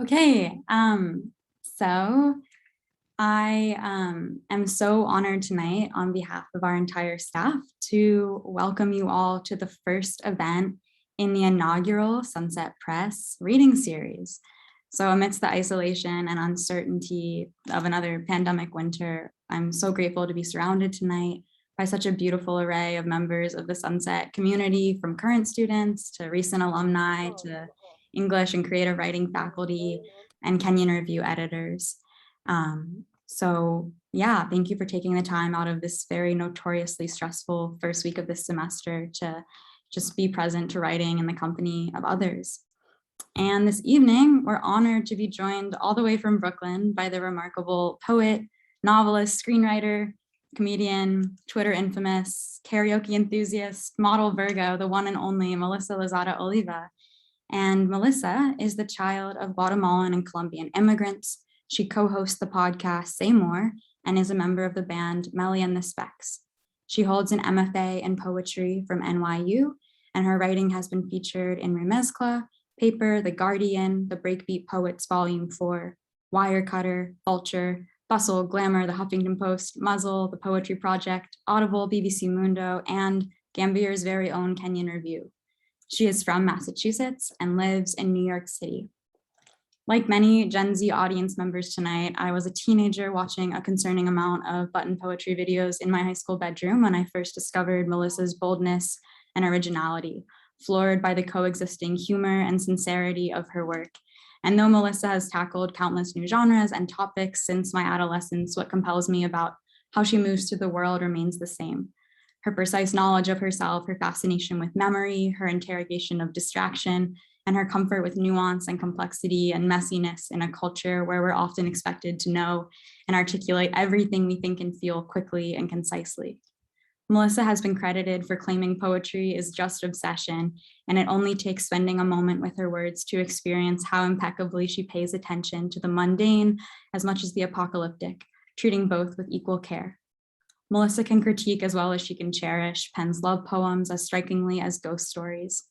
Okay, so I am so honored tonight on behalf of our entire staff to welcome you all to the first event in the inaugural Sunset Press reading series. So amidst the isolation and uncertainty of another pandemic winter, I'm so grateful to be surrounded tonight by such a beautiful array of members of the Sunset community, from current students to recent alumni to English and creative writing faculty and Kenyon Review editors. So yeah, thank you for taking the time out of this very notoriously stressful first week of this semester to just be present to writing in the company of others. And this evening, we're honored to be joined all the way from Brooklyn by the remarkable poet, novelist, screenwriter, comedian, Twitter infamous, karaoke enthusiast, model Virgo, the one and only Melissa Lozada-Oliva. And Melissa is the child of Guatemalan and Colombian immigrants. She co-hosts the podcast Say More and is a member of the band Melly and the Specs. She holds an MFA in poetry from NYU, and her writing has been featured in Remezcla, Paper, The Guardian, The Breakbeat Poets Volume 4, Wirecutter, Vulture, Bustle, Glamour, The Huffington Post, Muzzle, The Poetry Project, Audible, BBC Mundo, and Gambier's very own Kenyon Review. She is from Massachusetts and lives in New York City. Like many Gen Z audience members tonight, I was a teenager watching a concerning amount of button poetry videos in my high school bedroom when I first discovered Melissa's boldness and originality, floored by the coexisting humor and sincerity of her work. And though Melissa has tackled countless new genres and topics since my adolescence, what compels me about how she moves through the world remains the same. Her precise knowledge of herself, her fascination with memory, her interrogation of distraction, and her comfort with nuance and complexity and messiness in a culture where we're often expected to know and articulate everything we think and feel quickly and concisely. Melissa has been credited for claiming poetry is just obsession, and it only takes spending a moment with her words to experience how impeccably she pays attention to the mundane as much as the apocalyptic, treating both with equal care. Melissa can critique as well as she can cherish, pens love poems as strikingly as ghost stories.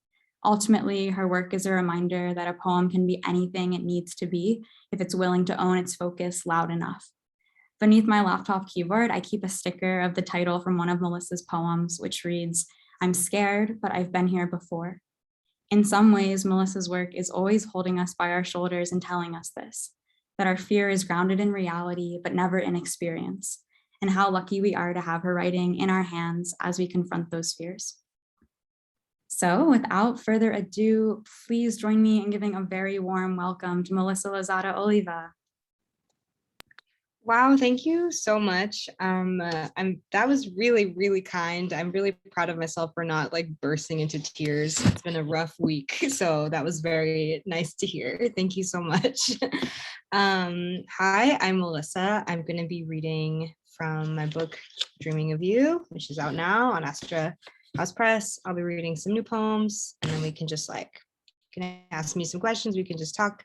Ultimately, her work is a reminder that a poem can be anything it needs to be if it's willing to own its focus loud enough. Beneath my laptop keyboard, I keep a sticker of the title from one of Melissa's poems, which reads, "I'm scared, but I've been here before." In some ways, Melissa's work is always holding us by our shoulders and telling us this, that our fear is grounded in reality, but never in experience, and how lucky we are to have her writing in our hands as we confront those fears. So without further ado, please join me in giving a very warm welcome to Melissa Lozada-Oliva. Wow, thank you so much. That was really, really kind. I'm really proud of myself for not like bursting into tears. It's been a rough week, so that was very nice to hear. Thank you so much. Hi, I'm Melissa. I'm going to be reading from my book Dreaming of You, which is out now on Astra House Press. I'll be reading some new poems, and then we can just you can ask me some questions. We can just talk.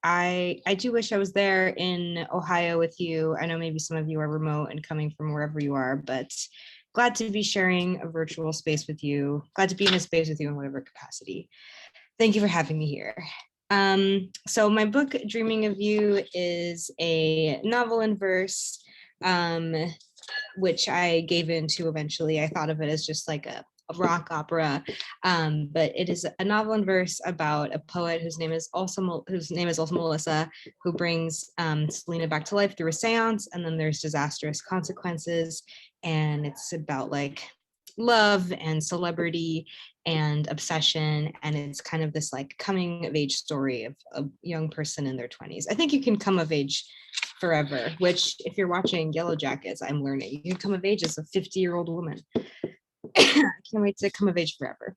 I do wish I was there in Ohio with you. I know maybe some of you are remote and coming from wherever you are, but glad to be sharing a virtual space with you. Glad to be in a space with you in whatever capacity. Thank you for having me here. So my book, Dreaming of You, is a novel in verse, which I gave into eventually. I thought of it as just like a rock opera, but it is a novel in verse about a poet whose name is also Melissa, who brings Selena back to life through a seance, and then there's disastrous consequences, and it's about like love and celebrity and obsession, and it's kind of this like coming of age story of a young person in their 20s. I think you can come of age forever, which if you're watching Yellow Jackets, I'm learning you can come of age as a 50-year-old woman. I can't wait to come of age forever.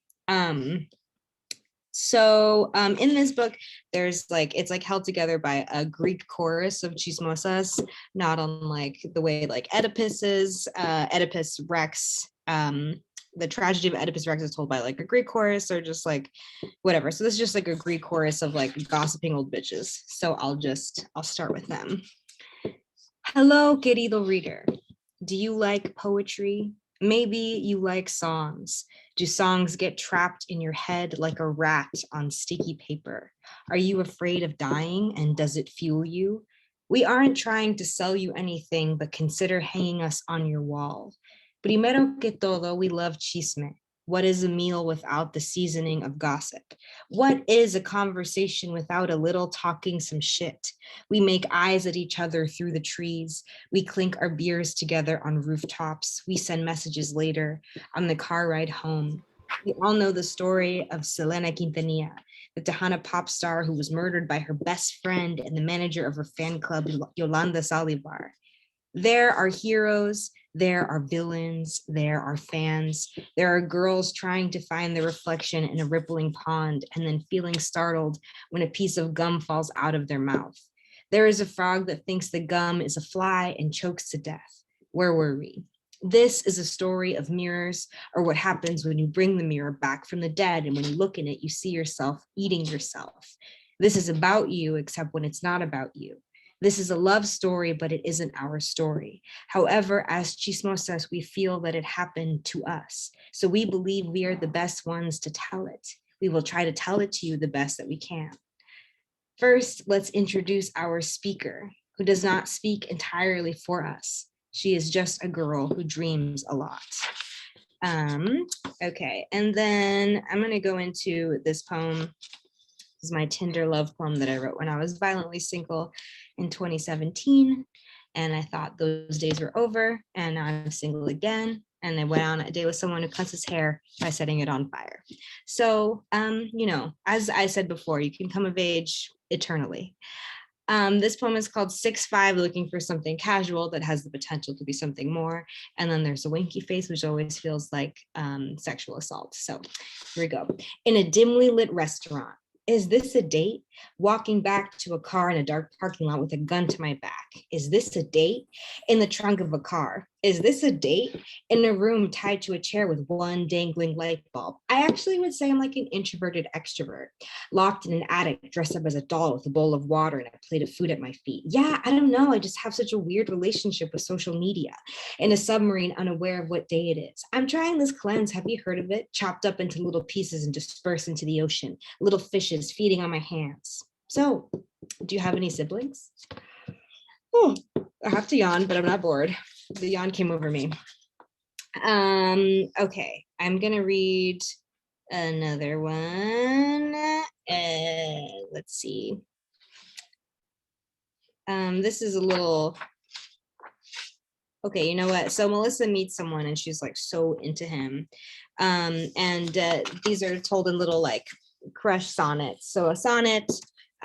So in this book, there's it's held together by a Greek chorus of chismosas, not unlike the way like Oedipus is. Oedipus Rex, the tragedy of Oedipus Rex is told by like a Greek chorus, or just like whatever. So this is just like a Greek chorus of like gossiping old bitches. So I'll start with them. Hello, querido reader. Do you like poetry? Maybe you like songs. Do songs get trapped in your head like a rat on sticky paper? Are you afraid of dying, and does it fuel you? We aren't trying to sell you anything, but consider hanging us on your wall. Primero que todo, we love chisme. What is a meal without the seasoning of gossip? What is a conversation without a little talking some shit? We make eyes at each other through the trees. We clink our beers together on rooftops. We send messages later on the car ride home. We all know the story of Selena Quintanilla, the Tejana pop star who was murdered by her best friend and the manager of her fan club, Yolanda Salivar. There are heroes, there are villains, there are fans. There are girls trying to find their reflection in a rippling pond and then feeling startled when a piece of gum falls out of their mouth. There is a frog that thinks the gum is a fly and chokes to death. Where were we? This is a story of mirrors, or what happens when you bring the mirror back from the dead, and when you look in it, you see yourself eating yourself. This is about you, except when it's not about you. This is a love story, but it isn't our story. However, as chismosas, we feel that it happened to us. So we believe we are the best ones to tell it. We will try to tell it to you the best that we can. First, let's introduce our speaker, who does not speak entirely for us. She is just a girl who dreams a lot. Okay, and then I'm gonna go into this poem. This is my Tinder love poem that I wrote when I was violently single in 2017. And I thought those days were over, and now I'm single again. And I went on a date with someone who cuts his hair by setting it on fire. So, as I said before, you can come of age eternally. This poem is called 6'5", looking for something casual that has the potential to be something more. And then there's a winky face, which always feels like sexual assault. So here we go. In a dimly lit restaurant. Is this a date? Walking back to a car in a dark parking lot with a gun to my back. Is this a date? In the trunk of a car. Is this a date? In a room tied to a chair with one dangling light bulb. I actually would say I'm like an introverted extrovert. Locked in an attic, dressed up as a doll with a bowl of water and a plate of food at my feet. Yeah, I don't know. I just have such a weird relationship with social media. In a submarine, unaware of what day it is. I'm trying this cleanse. Have you heard of it? Chopped up into little pieces and dispersed into the ocean. Little fishes feeding on my hands. So, do you have any siblings? Oh, I have to yawn, but I'm not bored. The yawn came over me. Okay, I'm gonna read another one. Let's see. This is a little, okay, you know what? So Melissa meets someone and she's like so into him. These are told in little like crush sonnets. So a sonnet,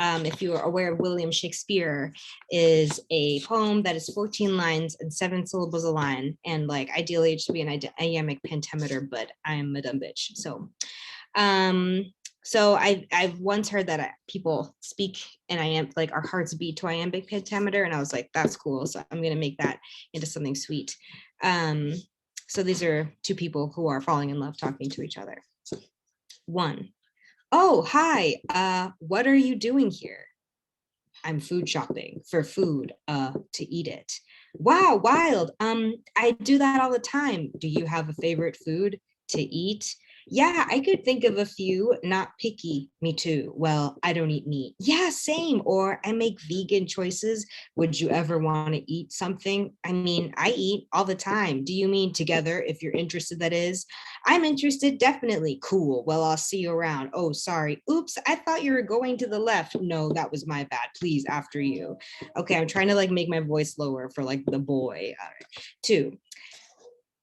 if you are aware of William Shakespeare, is a poem that is 14 lines and 7 syllables a line. And like ideally it should be an iambic pentameter, but I'm a dumb bitch. So I've once heard that people speak and like our hearts beat to iambic pentameter, and I was like, that's cool. So I'm gonna make that into something sweet. So these are two people who are falling in love talking to each other. 1. Oh, hi. What are you doing here? I'm food shopping for food to eat it. Wow, wild. I do that all the time. Do you have a favorite food to eat? Yeah, I could think of a few. Not picky. Me too. Well, I don't eat meat. Yeah, same. Or I make vegan choices. Would you ever want to eat something? I mean, I eat all the time. Do you mean together? If you're interested, that is. I'm interested, definitely. Cool. Well, I'll see you around. Oh, sorry. Oops, I thought you were going to the left. No, that was my bad. Please, after you. Okay, I'm trying to like make my voice lower for like the boy. All right. 2.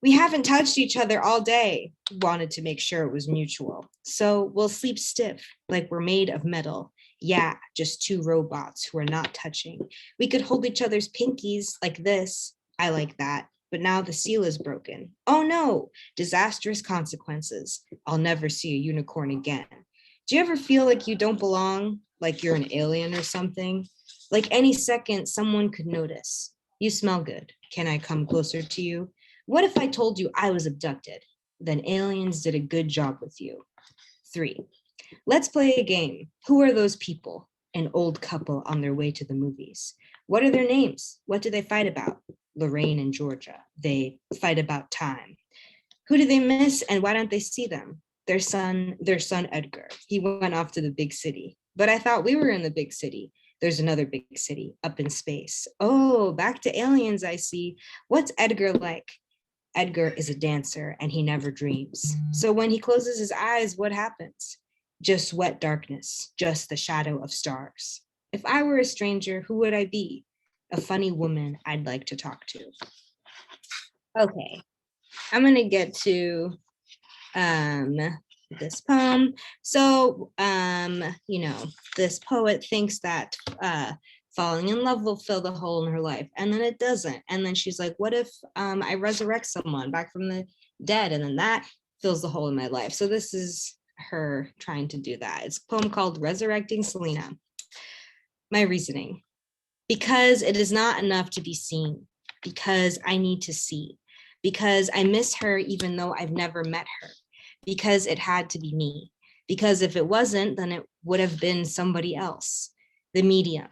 We haven't touched each other all day. Wanted to make sure it was mutual. So we'll sleep stiff, like we're made of metal. Yeah, just 2 robots who are not touching. We could hold each other's pinkies like this. I like that. But now the seal is broken. Oh no, disastrous consequences. I'll never see a unicorn again. Do you ever feel like you don't belong? Like you're an alien or something? Like any second, someone could notice. You smell good. Can I come closer to you? What if I told you I was abducted? Then aliens did a good job with you. 3. Let's play a game. Who are those people? An old couple on their way to the movies. What are their names? What do they fight about? Lorraine and Georgia. They fight about time. Who do they miss and why don't they see them? Their son Edgar. He went off to the big city. But I thought we were in the big city. There's another big city up in space. Oh, back to aliens, I see. What's Edgar like? Edgar is a dancer and he never dreams. So when he closes his eyes, what happens? Just wet darkness, just the shadow of stars. If I were a stranger, who would I be? A funny woman I'd like to talk to. Okay, I'm gonna get to this poem. So, this poet thinks that falling in love will fill the hole in her life, and then it doesn't. And then she's like, what if I resurrect someone back from the dead, and then that fills the hole in my life? So this is her trying to do that. It's a poem called Resurrecting Selena. My reasoning: because it is not enough to be seen, because I need to see, because I miss her even though I've never met her, because it had to be me, because if it wasn't, then it would have been somebody else. The medium.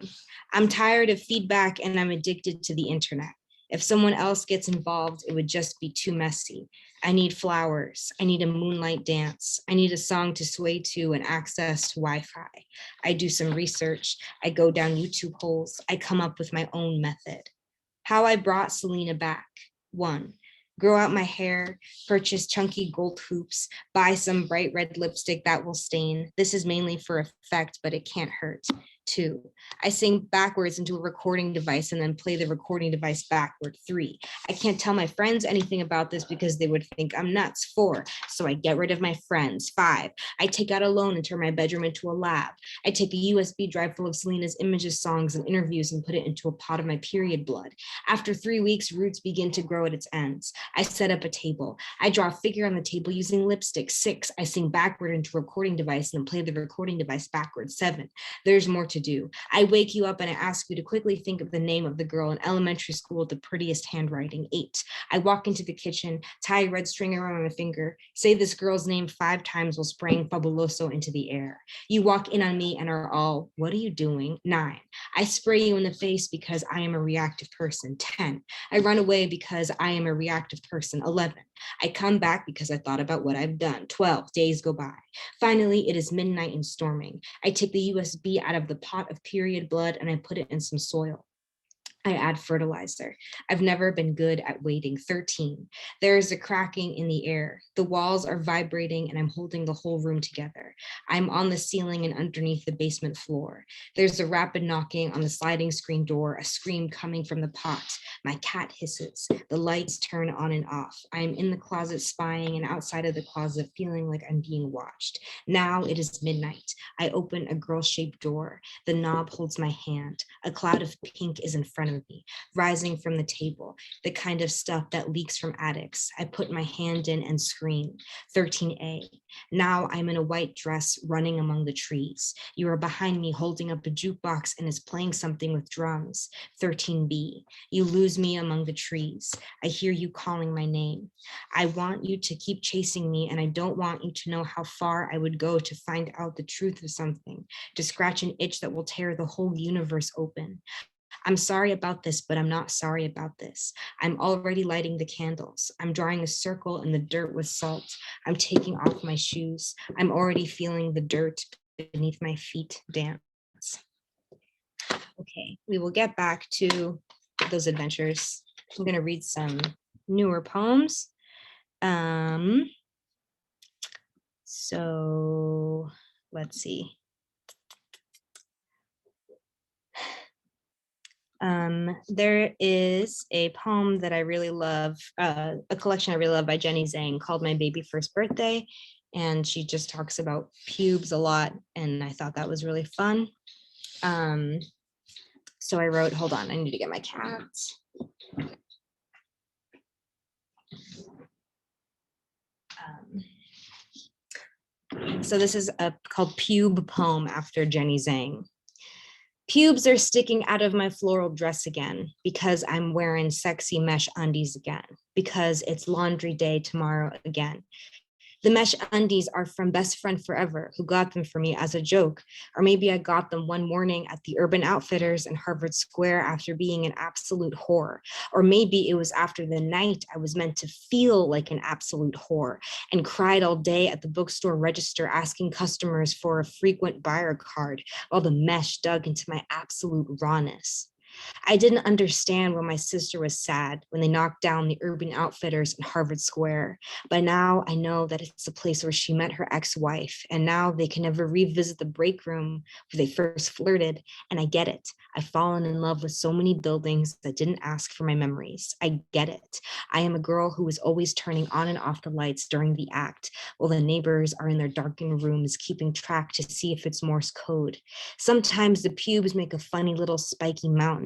I'm tired of feedback and I'm addicted to the internet. If someone else gets involved, it would just be too messy. I need flowers. I need a moonlight dance. I need a song to sway to and access to Wi-Fi. I do some research. I go down YouTube holes. I come up with my own method. How I brought Selena back. 1, grow out my hair, purchase chunky gold hoops, buy some bright red lipstick that will stain. This is mainly for effect, but it can't hurt. 2, I sing backwards into a recording device and then play the recording device backward. 3, I can't tell my friends anything about this because they would think I'm nuts. 4, so I get rid of my friends. 5, I take out a loan and turn my bedroom into a lab. I take a USB drive full of Selena's images, songs, and interviews and put it into a pot of my period blood. After 3 weeks, roots begin to grow at its ends. I set up a table. I draw a figure on the table using lipstick. 6, I sing backward into a recording device and then play the recording device backwards. 7, there's more to do. I wake you up and I ask you to quickly think of the name of the girl in elementary school with the prettiest handwriting. 8, I walk into the kitchen, tie a red string around my finger, say this girl's name 5 times while spraying Fabuloso into the air. You walk in on me and are all, what are you doing? 9, I spray you in the face because I am a reactive person. 10, I run away because I am a reactive person. 11, I come back because I thought about what I've done. 12, days go by. Finally, it is midnight and storming. I take the USB out of the pot of period blood and I put it in some soil. I add fertilizer. I've never been good at waiting. 13, there is a cracking in the air. The walls are vibrating and I'm holding the whole room together. I'm on the ceiling and underneath the basement floor. There's a rapid knocking on the sliding screen door, a scream coming from the pot. My cat hisses. The lights turn on and off. I'm in the closet spying and outside of the closet feeling like I'm being watched. Now it is midnight. I open a girl-shaped door. The knob holds my hand. A cloud of pink is in front of me, rising from the table, the kind of stuff that leaks from attics. I put my hand in and scream. 13A. Now I'm in a white dress running among the trees. You are behind me holding up a jukebox and is playing something with drums. 13B. You lose me among the trees. I hear you calling my name. I want you to keep chasing me and I don't want you to know how far I would go to find out the truth of something, to scratch an itch that will tear the whole universe open. I'm sorry about this, but I'm not sorry about this. I'm already lighting the candles. I'm drawing a circle in the dirt with salt. I'm taking off my shoes. I'm already feeling the dirt beneath my feet dance. Okay, we will get back to those adventures. I'm going to read some newer poems. So let's see. There is a poem that I really love, a collection I really love by Jenny Zhang called My Baby First Birthday. And she just talks about pubes a lot. And I thought that was really fun. So I wrote, hold on, I need to get my cats. So this is called Pube Poem after Jenny Zhang. Pubes are sticking out of my floral dress again because I'm wearing sexy mesh undies again, because it's laundry day tomorrow again, The mesh undies are from best friend forever who got them for me as a joke. Or maybe I got them one morning at the Urban Outfitters in Harvard Square after being an absolute whore. Or maybe it was after the night I was meant to feel like an absolute whore and cried all day at the bookstore register asking customers for a frequent buyer card while the mesh dug into my absolute rawness. I didn't understand when my sister was sad when they knocked down the Urban Outfitters in Harvard Square. But now I know that it's a place where she met her ex-wife, and now they can never revisit the break room where they first flirted. And I get it. I've fallen in love with so many buildings that didn't ask for my memories. I get it. I am a girl who is always turning on and off the lights during the act, while the neighbors are in their darkened rooms keeping track to see if it's Morse code. Sometimes the pubes make a funny little spiky mountain.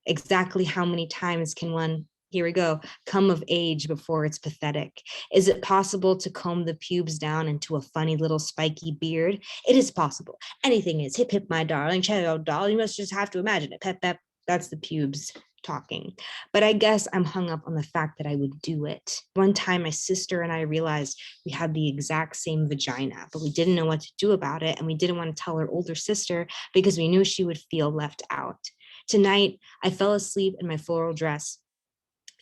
Exactly how many times can one, here we go, come of age before it's pathetic? Is it possible to comb the pubes down into a funny little spiky beard? It is possible. Anything is. Hip, hip, my darling, cheerio, doll. You must just have to imagine it. Pep, pep. That's the pubes talking. But I guess I'm hung up on the fact that I would do it. One time, my sister and I realized we had the exact same vagina, but we didn't know what to do about it. And we didn't want to tell our older sister because we knew she would feel left out. Tonight, I fell asleep in my floral dress,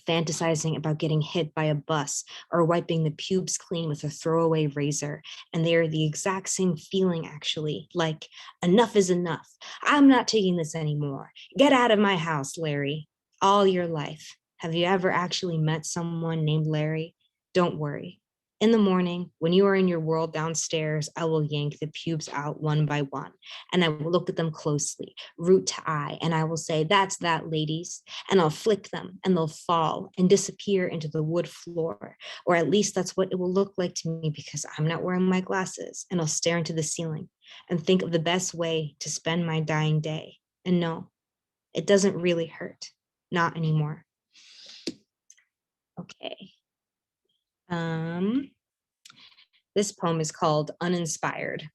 fantasizing about getting hit by a bus or wiping the pubes clean with a throwaway razor. And they are the exact same feeling, actually, like enough is enough. I'm not taking this anymore. Get out of my house, Larry. All your life. Have you ever actually met someone named Larry? Don't worry. In the morning, when you are in your world downstairs, I will yank the pubes out one by one, and I will look at them closely, root to eye, and I will say, that's that, ladies. And I'll flick them, and they'll fall and disappear into the wood floor, or at least that's what it will look like to me because I'm not wearing my glasses, and I'll stare into the ceiling and think of the best way to spend my dying day. And no, it doesn't really hurt. Not anymore. Okay. This poem is called Uninspired.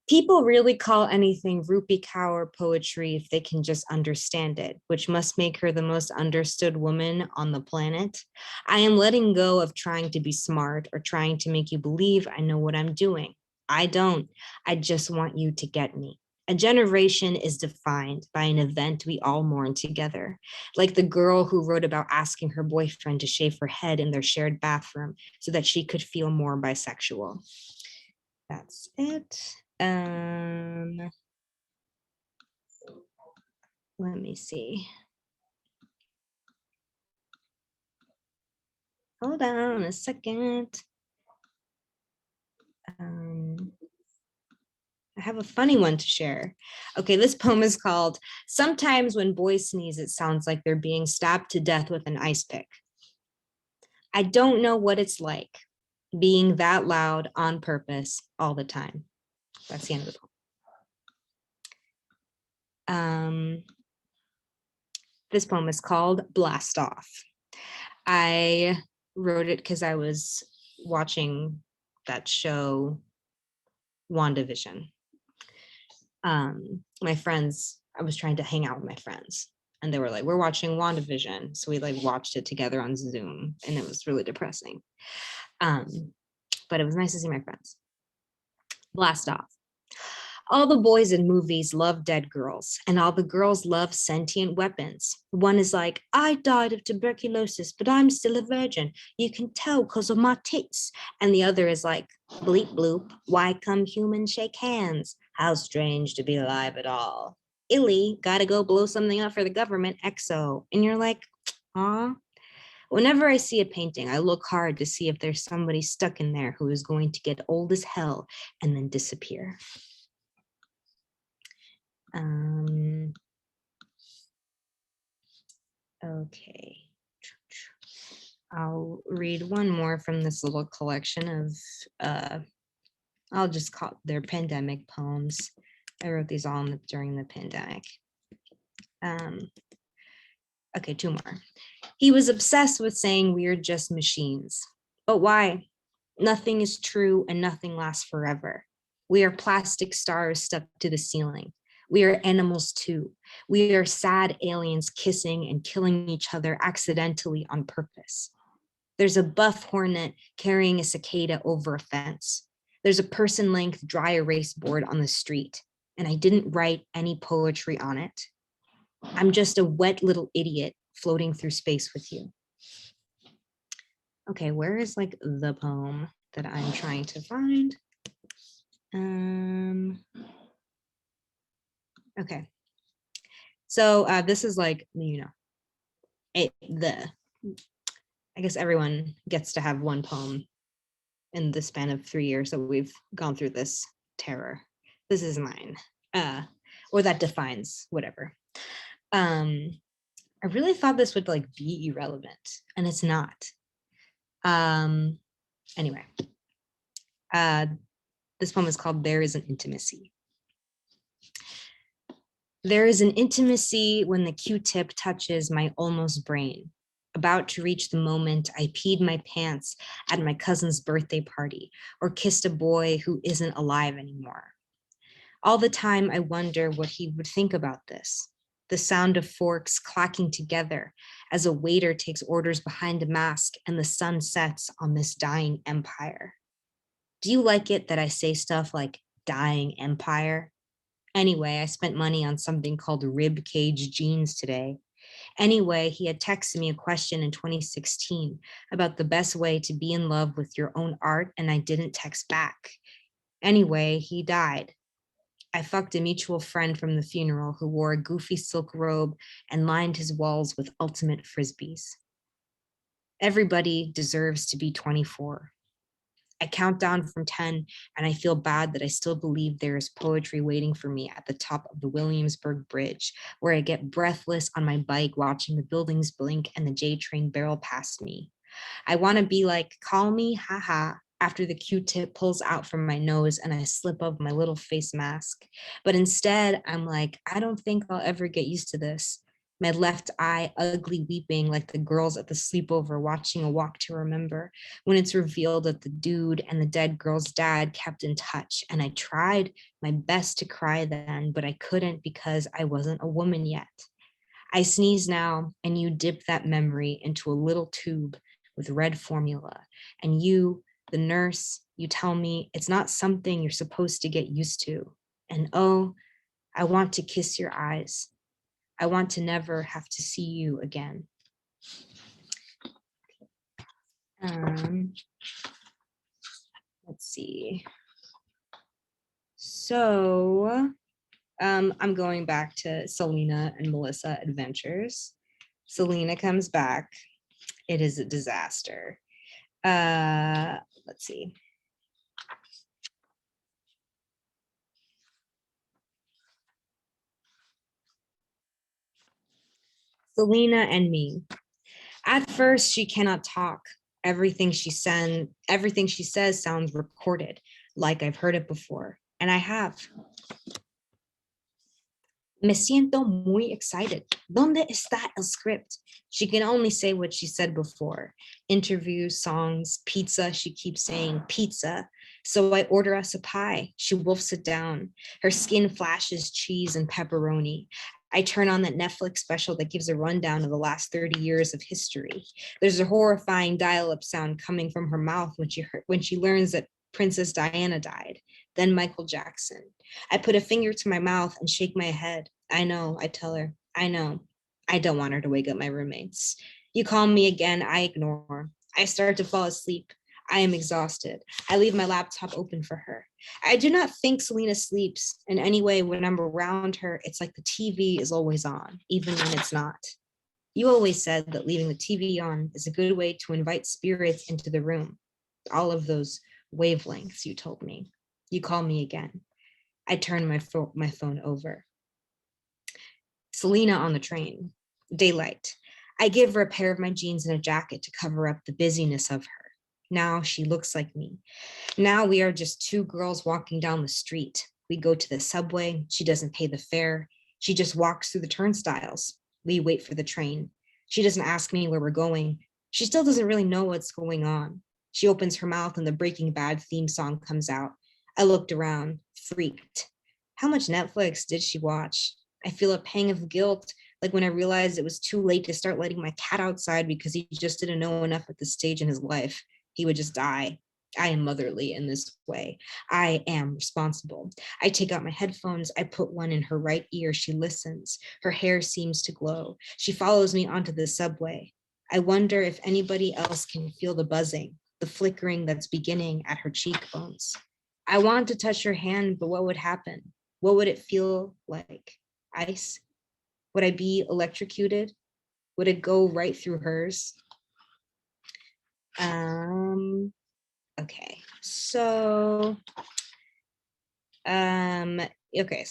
People really call anything Rupi Kaur poetry if they can just understand it, which must make her the most understood woman on the planet. I am letting go of trying to be smart or trying to make you believe I know what I'm doing. I don't. I just want you to get me. A generation is defined by an event we all mourn together, like the girl who wrote about asking her boyfriend to shave her head in their shared bathroom so that she could feel more bisexual. That's it. Let me see. Hold on a second. I have a funny one to share. Okay, this poem is called Sometimes When Boys Sneeze, It Sounds Like They're Being Stabbed to Death with an Ice Pick. I don't know what it's like being that loud on purpose all the time. That's the end of the poem. This poem is called Blast Off. I wrote it because I was watching that show, WandaVision. My friends, I was trying to hang out with my friends and they were like, we're watching WandaVision. So we like watched it together on Zoom and it was really depressing. But it was nice to see my friends. Blast off. All the boys in movies love dead girls, and all the girls love sentient weapons. One is like, I died of tuberculosis, but I'm still a virgin. You can tell because of my tits. And the other is like, bleep bloop, why come humans shake hands? How strange to be alive at all. Illy, gotta go blow something up for the government, XO. And you're like, aw. Whenever I see a painting, I look hard to see if there's somebody stuck in there who is going to get old as hell and then disappear. Okay. I'll read one more from this little collection of, I'll just call their pandemic poems. I wrote these all during the pandemic. Okay, two more. He was obsessed with saying we're just machines. But why? Nothing is true and nothing lasts forever. We are plastic stars stuck to the ceiling. We are animals too. We are sad aliens kissing and killing each other accidentally on purpose. There's a buff hornet carrying a cicada over a fence. There's a person-length dry erase board on the street, and I didn't write any poetry on it. I'm just a wet little idiot floating through space with you. Okay, where is like the poem that I'm trying to find? Okay. So this is like, I guess everyone gets to have one poem in the span of 3 years that we've gone through this terror. This is mine, or that defines whatever. I really thought this would like be irrelevant, and it's not. Anyway, this poem is called There Is an Intimacy. There is an intimacy when the Q-tip touches my almost brain. About to reach the moment I peed my pants at my cousin's birthday party or kissed a boy who isn't alive anymore. All the time I wonder what he would think about this. The sound of forks clacking together as a waiter takes orders behind a mask and the sun sets on this dying empire. Do you like it that I say stuff like dying empire? Anyway, I spent money on something called rib cage jeans today. Anyway, he had texted me a question in 2016 about the best way to be in love with your own art, and I didn't text back. Anyway, he died. I fucked a mutual friend from the funeral who wore a goofy silk robe and lined his walls with ultimate frisbees. Everybody deserves to be 24. I count down from 10 and I feel bad that I still believe there is poetry waiting for me at the top of the Williamsburg Bridge, where I get breathless on my bike watching the buildings blink and the J train barrel past me. I want to be like, call me, haha, after the Q-tip pulls out from my nose and I slip up my little face mask. But instead, I'm like, I don't think I'll ever get used to this. My left eye ugly weeping like the girls at the sleepover watching A Walk to Remember, when it's revealed that the dude and the dead girl's dad kept in touch. And I tried my best to cry then, but I couldn't because I wasn't a woman yet. I sneeze now and you dip that memory into a little tube with red formula. And you, the nurse, you tell me it's not something you're supposed to get used to. And oh, I want to kiss your eyes. I want to never have to see you again. Let's see. So I'm going back to Selena and Melissa Adventures. Selena comes back. It is a disaster. Let's see. Selena and me. At first, she cannot talk. Everything she says sounds recorded, like I've heard it before, and I have. Me siento muy excited. ¿Dónde está el script? She can only say what she said before. Interviews, songs, pizza. She keeps saying pizza. So I order us a pie. She wolfs it down. Her skin flashes cheese and pepperoni. I turn on that Netflix special that gives a rundown of the last 30 years of history. There's a horrifying dial-up sound coming from her mouth when she learns that Princess Diana died, then Michael Jackson. I put a finger to my mouth and shake my head. I know, I tell her, I know. I don't want her to wake up my roommates. You call me again, I ignore. I start to fall asleep. I am exhausted. I leave my laptop open for her. I do not think Selena sleeps. And anyway, when I'm around her, it's like the TV is always on, even when it's not. You always said that leaving the TV on is a good way to invite spirits into the room. All of those wavelengths, you told me. You call me again. I turn my phone over. Selena on the train. Daylight. I give her a pair of my jeans and a jacket to cover up the busyness of her. Now she looks like me. Now we are just two girls walking down the street. We go to the subway. She doesn't pay the fare. She just walks through the turnstiles. We wait for the train. She doesn't ask me where we're going. She still doesn't really know what's going on. She opens her mouth and the Breaking Bad theme song comes out. I looked around, freaked. How much Netflix did she watch? I feel a pang of guilt Like when I realized it was too late to start letting my cat outside because he just didn't know enough at this stage in his life. He would just die. I am motherly in this way. I am responsible. I take out my headphones. I put one in her right ear. She listens. Her hair seems to glow. She follows me onto the subway. I wonder if anybody else can feel the buzzing, the flickering that's beginning at her cheekbones. I want to touch her hand, but what would happen? What would it feel like? Ice? Would I be electrocuted? Would it go right through hers? Okay, so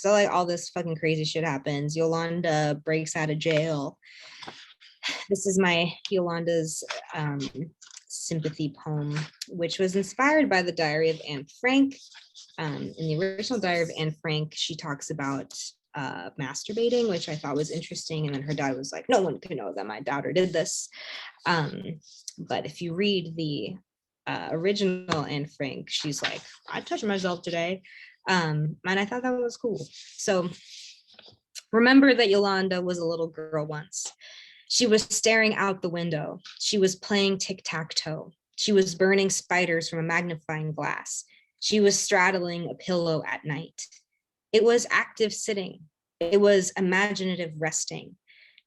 like all this fucking crazy shit happens. Yolanda breaks out of jail. This is my Yolanda's sympathy poem, which was inspired by the Diary of Anne Frank. In the original Diary of Anne Frank, she talks about masturbating, which I thought was interesting. And then her dad was like, no one can know that my daughter did this. But if you read the original Anne Frank, she's like, I touched myself today. And I thought that was cool. So remember that Yolanda was a little girl once. She was staring out the window. She was playing tic-tac-toe. She was burning spiders from a magnifying glass. She was straddling a pillow at night. It was active sitting. It was imaginative resting.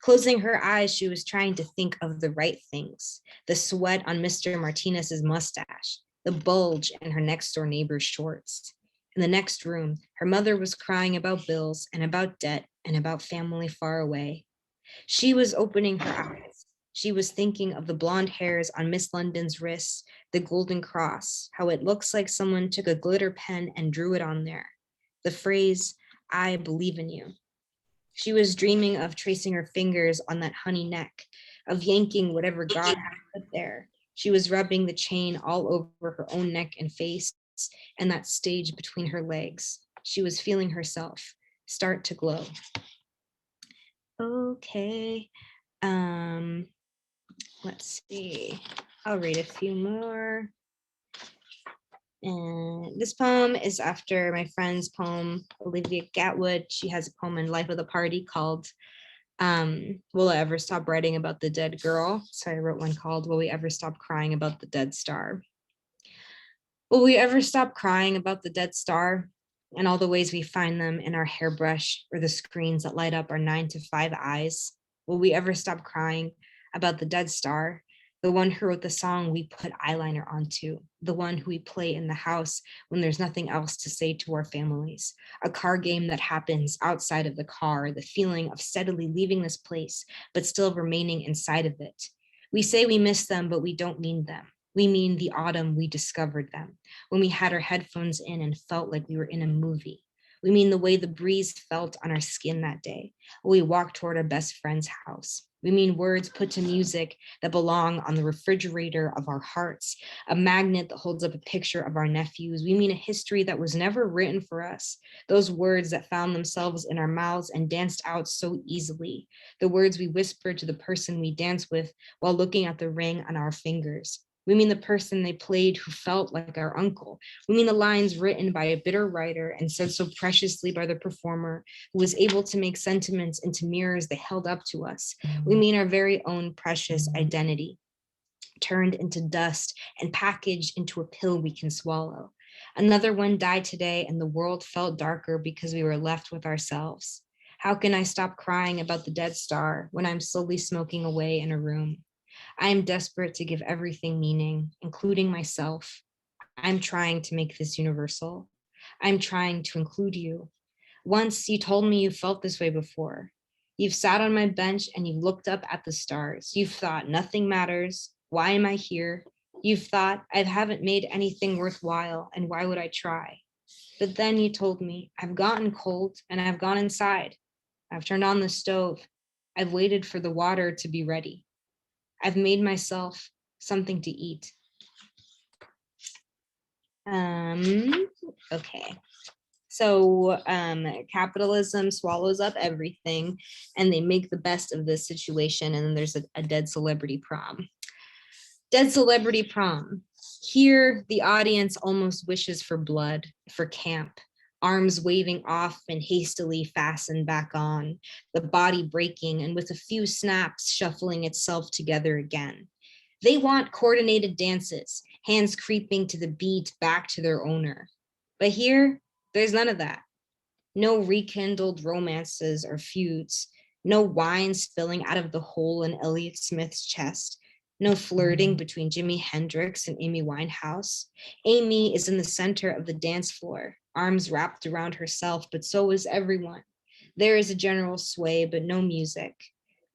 Closing her eyes, she was trying to think of the right things. The sweat on Mr. Martinez's mustache, the bulge in her next door neighbor's shorts. In the next room, her mother was crying about bills and about debt and about family far away. She was opening her eyes. She was thinking of the blonde hairs on Miss London's wrists, the golden cross, how it looks like someone took a glitter pen and drew it on there. The phrase, I believe in you. She was dreaming of tracing her fingers on that honey neck, of yanking whatever God had put there. She was rubbing the chain all over her own neck and face and that stage between her legs. She was feeling herself start to glow. Okay. Let's see. I'll read a few more. And this poem is after my friend's poem, Olivia Gatwood. She has a poem in Life of the Party called Will I Ever Stop Writing About the Dead Girl? So I wrote one called Will We Ever Stop Crying About the Dead Star? Will we ever stop crying about the dead star and all the ways we find them in our hairbrush or the screens that light up our 9 to 5 eyes? Will we ever stop crying about the dead star, the one who wrote the song we put eyeliner onto, the one who we play in the house when there's nothing else to say to our families, a car game that happens outside of the car, the feeling of steadily leaving this place, but still remaining inside of it. We say we miss them, but we don't mean them. We mean the autumn we discovered them, when we had our headphones in and felt like we were in a movie. We mean the way the breeze felt on our skin that day, when we walked toward our best friend's house. We mean words put to music that belong on the refrigerator of our hearts, a magnet that holds up a picture of our nephews. We mean a history that was never written for us, those words that found themselves in our mouths and danced out so easily, the words we whispered to the person we danced with while looking at the ring on our fingers. We mean the person they played who felt like our uncle. We mean the lines written by a bitter writer and said so preciously by the performer who was able to make sentiments into mirrors they held up to us. We mean our very own precious identity, turned into dust and packaged into a pill we can swallow. Another one died today and the world felt darker because we were left with ourselves. How can I stop crying about the dead star when I'm slowly smoking away in a room? I am desperate to give everything meaning, including myself. I'm trying to make this universal. I'm trying to include you. Once you told me you felt this way before. You've sat on my bench and you've looked up at the stars. You've thought nothing matters. Why am I here? You've thought I haven't made anything worthwhile and why would I try? But then you told me I've gotten cold and I've gone inside. I've turned on the stove. I've waited for the water to be ready. I've made myself something to eat. Okay. So capitalism swallows up everything and they make the best of this situation. And then there's a dead celebrity prom. Dead celebrity prom. Here, the audience almost wishes for blood, for camp. arms waving off and hastily fastened back on, the body breaking and with a few snaps shuffling itself together again. They want coordinated dances, hands creeping to the beat back to their owner. But here, there's none of that. No rekindled romances or feuds, no wine spilling out of the hole in Elliott Smith's chest, no flirting between Jimi Hendrix and Amy Winehouse. Amy is in the center of the dance floor, arms wrapped around herself, but so is everyone. There is a general sway, but no music.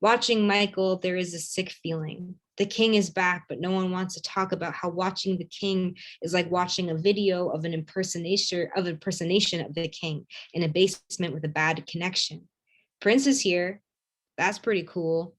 Watching Michael, there is a sick feeling. The king is back, but no one wants to talk about how watching the king is like watching a video of an impersonation of the king in a basement with a bad connection. Prince is here. That's pretty cool.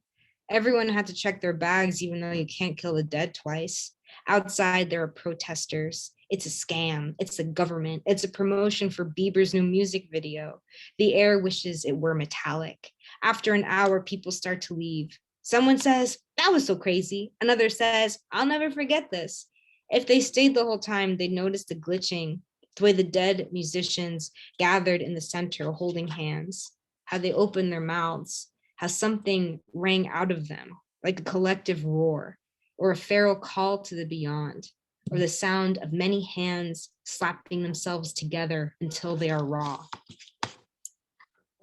Everyone had to check their bags, even though you can't kill the dead twice. Outside, there are protesters. It's a scam. It's the government. It's a promotion for Bieber's new music video. The air wishes it were metallic. After an hour, people start to leave. Someone says, that was so crazy. Another says, I'll never forget this. If they stayed the whole time, they'd notice the glitching, the way the dead musicians gathered in the center holding hands, how they opened their mouths, how something rang out of them, like a collective roar, or a feral call to the beyond, or the sound of many hands slapping themselves together until they are raw.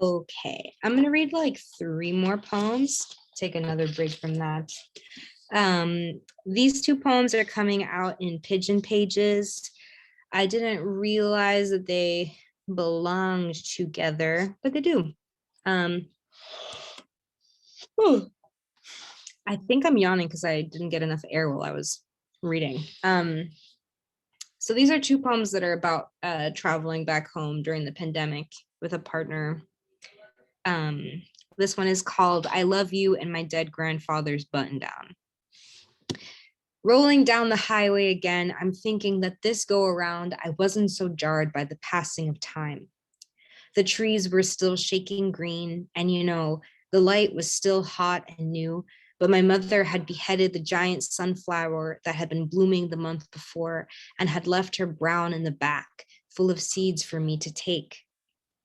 Okay, I'm gonna read like 3 more poems, take another break from that. These 2 poems are coming out in Pigeon Pages. I didn't realize that they belonged together, but they do. I think I'm yawning because I didn't get enough air while I was reading. So these are 2 poems that are about traveling back home during the pandemic with a partner. This one is called I Love You and My Dead Grandfather's Button Down. Rolling down the highway again, I'm thinking that this go around, I wasn't so jarred by the passing of time. The trees were still shaking green, and the light was still hot and new, but my mother had beheaded the giant sunflower that had been blooming the month before and had left her brown in the back, full of seeds for me to take.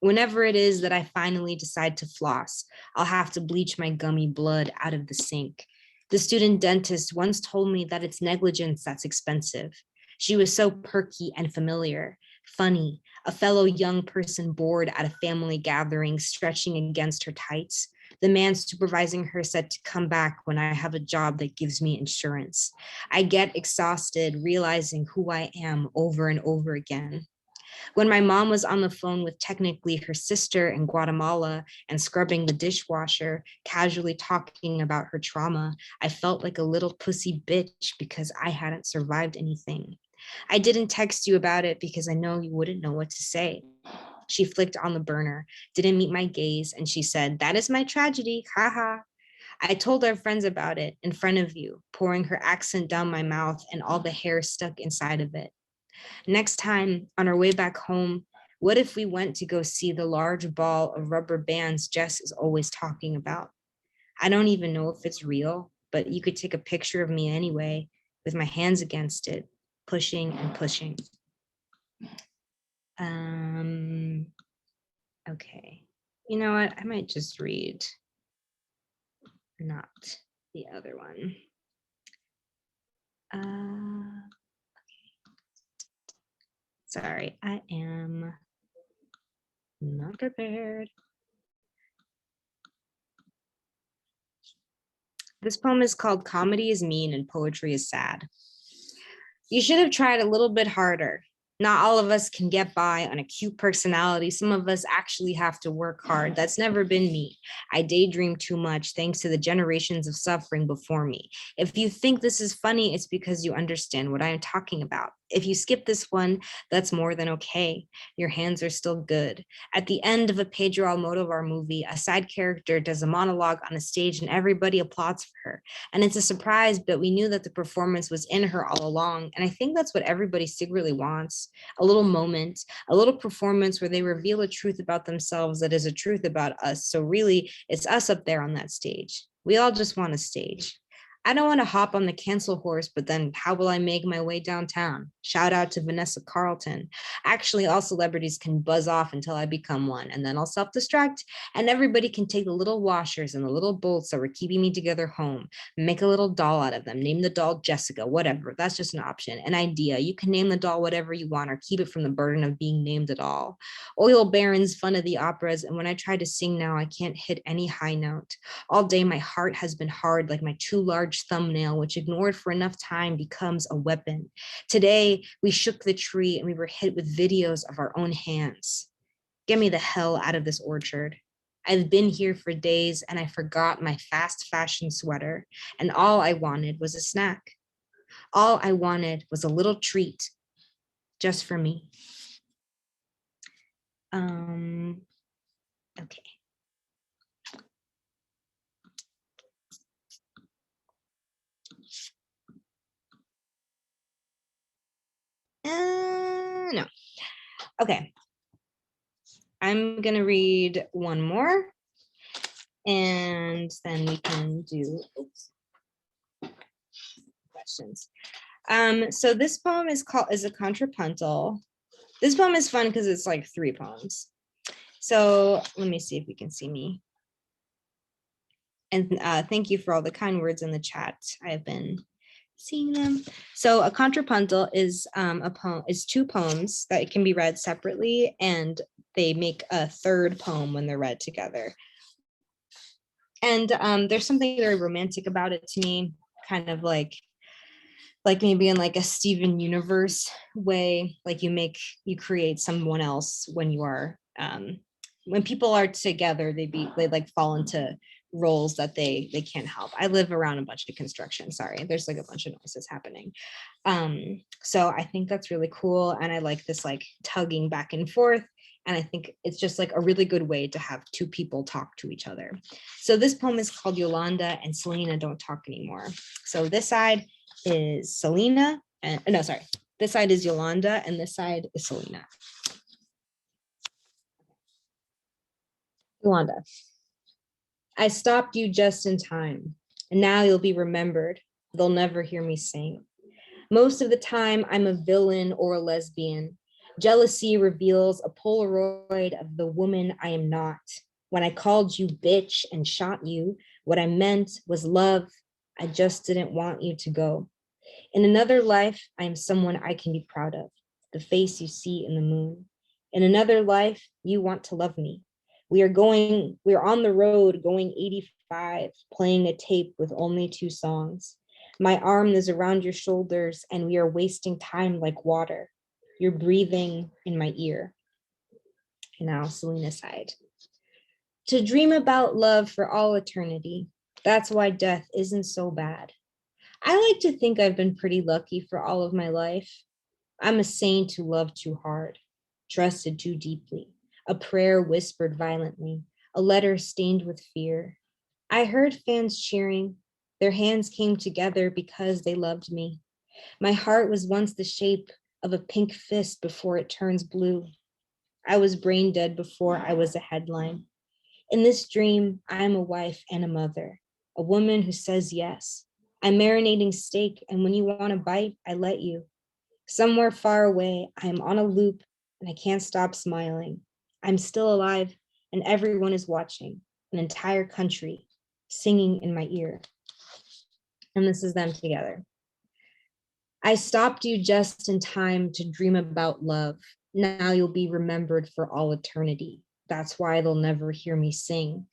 Whenever it is that I finally decide to floss, I'll have to bleach my gummy blood out of the sink. The student dentist once told me that it's negligence that's expensive. She was so perky and familiar, funny, a fellow young person bored at a family gathering, stretching against her tights. The man supervising her said to come back when I have a job that gives me insurance. I get exhausted realizing who I am over and over again. When my mom was on the phone with technically her sister in Guatemala and scrubbing the dishwasher, casually talking about her trauma, I felt like a little pussy bitch because I hadn't survived anything. I didn't text you about it because I know you wouldn't know what to say. She flicked on the burner, didn't meet my gaze, and she said, that is my tragedy, haha. I told our friends about it in front of you, pouring her accent down my mouth and all the hair stuck inside of it. Next time, on our way back home, what if we went to go see the large ball of rubber bands Jess is always talking about? I don't even know if it's real, but you could take a picture of me anyway, with my hands against it, pushing and pushing. Okay, you know what? I might just read not the other one. Sorry, I am not prepared. This poem is called Comedy is Mean and Poetry is Sad. You should have tried a little bit harder. Not all of us can get by on a cute personality. Some of us actually have to work hard. That's never been me. I daydream too much thanks to the generations of suffering before me. If you think this is funny, it's because you understand what I am talking about. If you skip this one, that's more than okay. Your hands are still good. At the end of a Pedro Almodovar movie, a side character does a monologue on a stage and everybody applauds for her. And it's a surprise, but we knew that the performance was in her all along. And I think that's what everybody secretly wants. A little moment, a little performance where they reveal a truth about themselves that is a truth about us. So really, it's us up there on that stage. We all just want a stage. I don't want to hop on the cancel horse, but then how will I make my way downtown? Shout out to Vanessa Carlton. Actually, all celebrities can buzz off until I become one, and then I'll self-destruct, and everybody can take the little washers and the little bolts that were keeping me together home, make a little doll out of them, name the doll Jessica, whatever. That's just an option, an idea. You can name the doll whatever you want or keep it from the burden of being named at all. Oil barons fun of the operas, and when I try to sing now, I can't hit any high note. All day, my heart has been hard like my too large thumbnail, which ignored for enough time becomes a weapon. Today, we shook the tree and we were hit with videos of our own hands. Get me the hell out of this orchard. I've been here for days and I forgot my fast fashion sweater, and all I wanted was a snack. All I wanted was a little treat just for me. Okay. No. Okay. I'm going to read one more and then we can do questions. So this poem is a contrapuntal. This poem is fun because it's like 3 poems. So let me see if you can see me. And thank you for all the kind words in the chat. I've been seeing them. So a contrapuntal is a poem, is 2 poems that can be read separately, and they make a 3rd poem when they're read together. And there's something very romantic about it to me, kind of like maybe in like a Steven Universe way, like you create someone else when you are when people are together, they like fall into roles that they can't help. I live around a bunch of construction. Sorry, there's like a bunch of noises happening. So I think that's really cool, and I like this like tugging back and forth. And I think it's just like a really good way to have 2 people talk to each other. So this poem is called Yolanda and Selena Don't Talk Anymore. So this side is Selena, and no, sorry. This side is Yolanda and this side is Selena. Yolanda. I stopped you just in time, and now you'll be remembered. They'll never hear me sing. Most of the time, I'm a villain or a lesbian. Jealousy reveals a Polaroid of the woman I am not. When I called you bitch and shot you, what I meant was love. I just didn't want you to go. In another life, I am someone I can be proud of, the face you see in the moon. In another life, you want to love me. We are on the road going 85, playing a tape with only 2 songs. My arm is around your shoulders and we are wasting time like water. You're breathing in my ear. And now Selena's side. To dream about love for all eternity. That's why death isn't so bad. I like to think I've been pretty lucky for all of my life. I'm a saint who loved too hard, trusted too deeply, a prayer whispered violently, a letter stained with fear. I heard fans cheering. Their hands came together because they loved me. My heart was once the shape of a pink fist before it turns blue. I was brain dead before I was a headline. In this dream, I am a wife and a mother, a woman who says yes. I'm marinating steak, and when you want a bite, I let you. Somewhere far away, I am on a loop and I can't stop smiling. I'm still alive and everyone is watching, an entire country singing in my ear. And this is them together. I stopped you just in time to dream about love. Now you'll be remembered for all eternity. That's why they'll never hear me sing.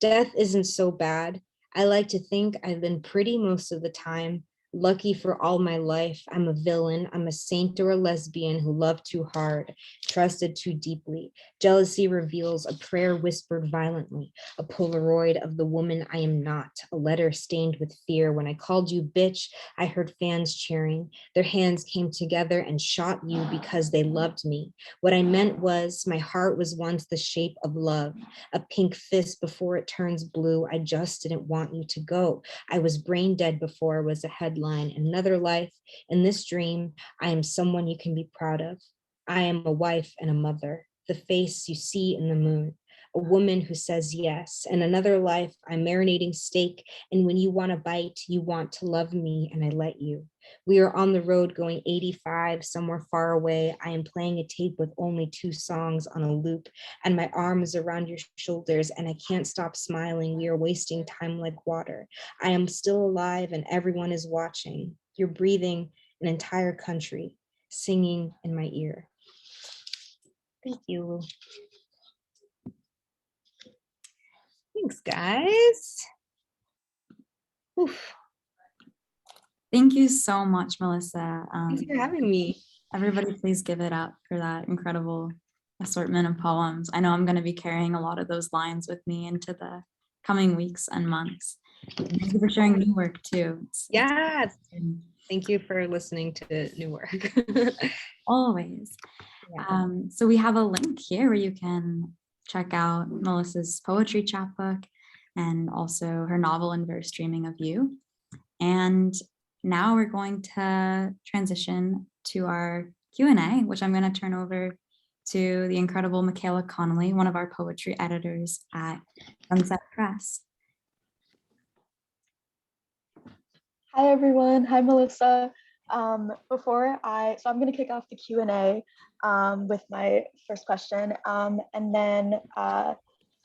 Death isn't so bad. I like to think I've been pretty most of the time. Lucky for all my life, I'm a villain. I'm a saint or a lesbian who loved too hard, trusted too deeply. Jealousy reveals a prayer whispered violently, a Polaroid of the woman I am not, a letter stained with fear. When I called you bitch, I heard fans cheering. Their hands came together and shot you because they loved me. What I meant was my heart was once the shape of love, a pink fist before it turns blue. I just didn't want you to go. I was brain dead before I was a headline. In another life, in this dream, I am someone you can be proud of. I am a wife and a mother, the face you see in the moon, a woman who says yes. In another life, I'm marinating steak, and when you want a bite, you want to love me, and I let you. We are on the road going 85 somewhere far away. I am playing a tape with only 2 songs on a loop, and my arm is around your shoulders, and I can't stop smiling. We are wasting time like water. I am still alive, and everyone is watching. You're breathing an entire country, singing in my ear. Thank you. Thanks, guys. Oof. Thank you so much, Melissa. Thanks for having me. Everybody, please give it up for that incredible assortment of poems. I know I'm going to be carrying a lot of those lines with me into the coming weeks and months. Thank you for sharing new work too. Yeah. Thank you for listening to new work. Always. Yeah. So we have a link here where you can check out Melissa's poetry chapbook and also her novel and verse Dreaming of You. And now we're going to transition to our Q&A, which I'm going to turn over to the incredible Michaela Connolly, one of our poetry editors at Sunset Press. Hi, everyone. Hi, Melissa. I'm going to kick off the Q&A with my first question. And then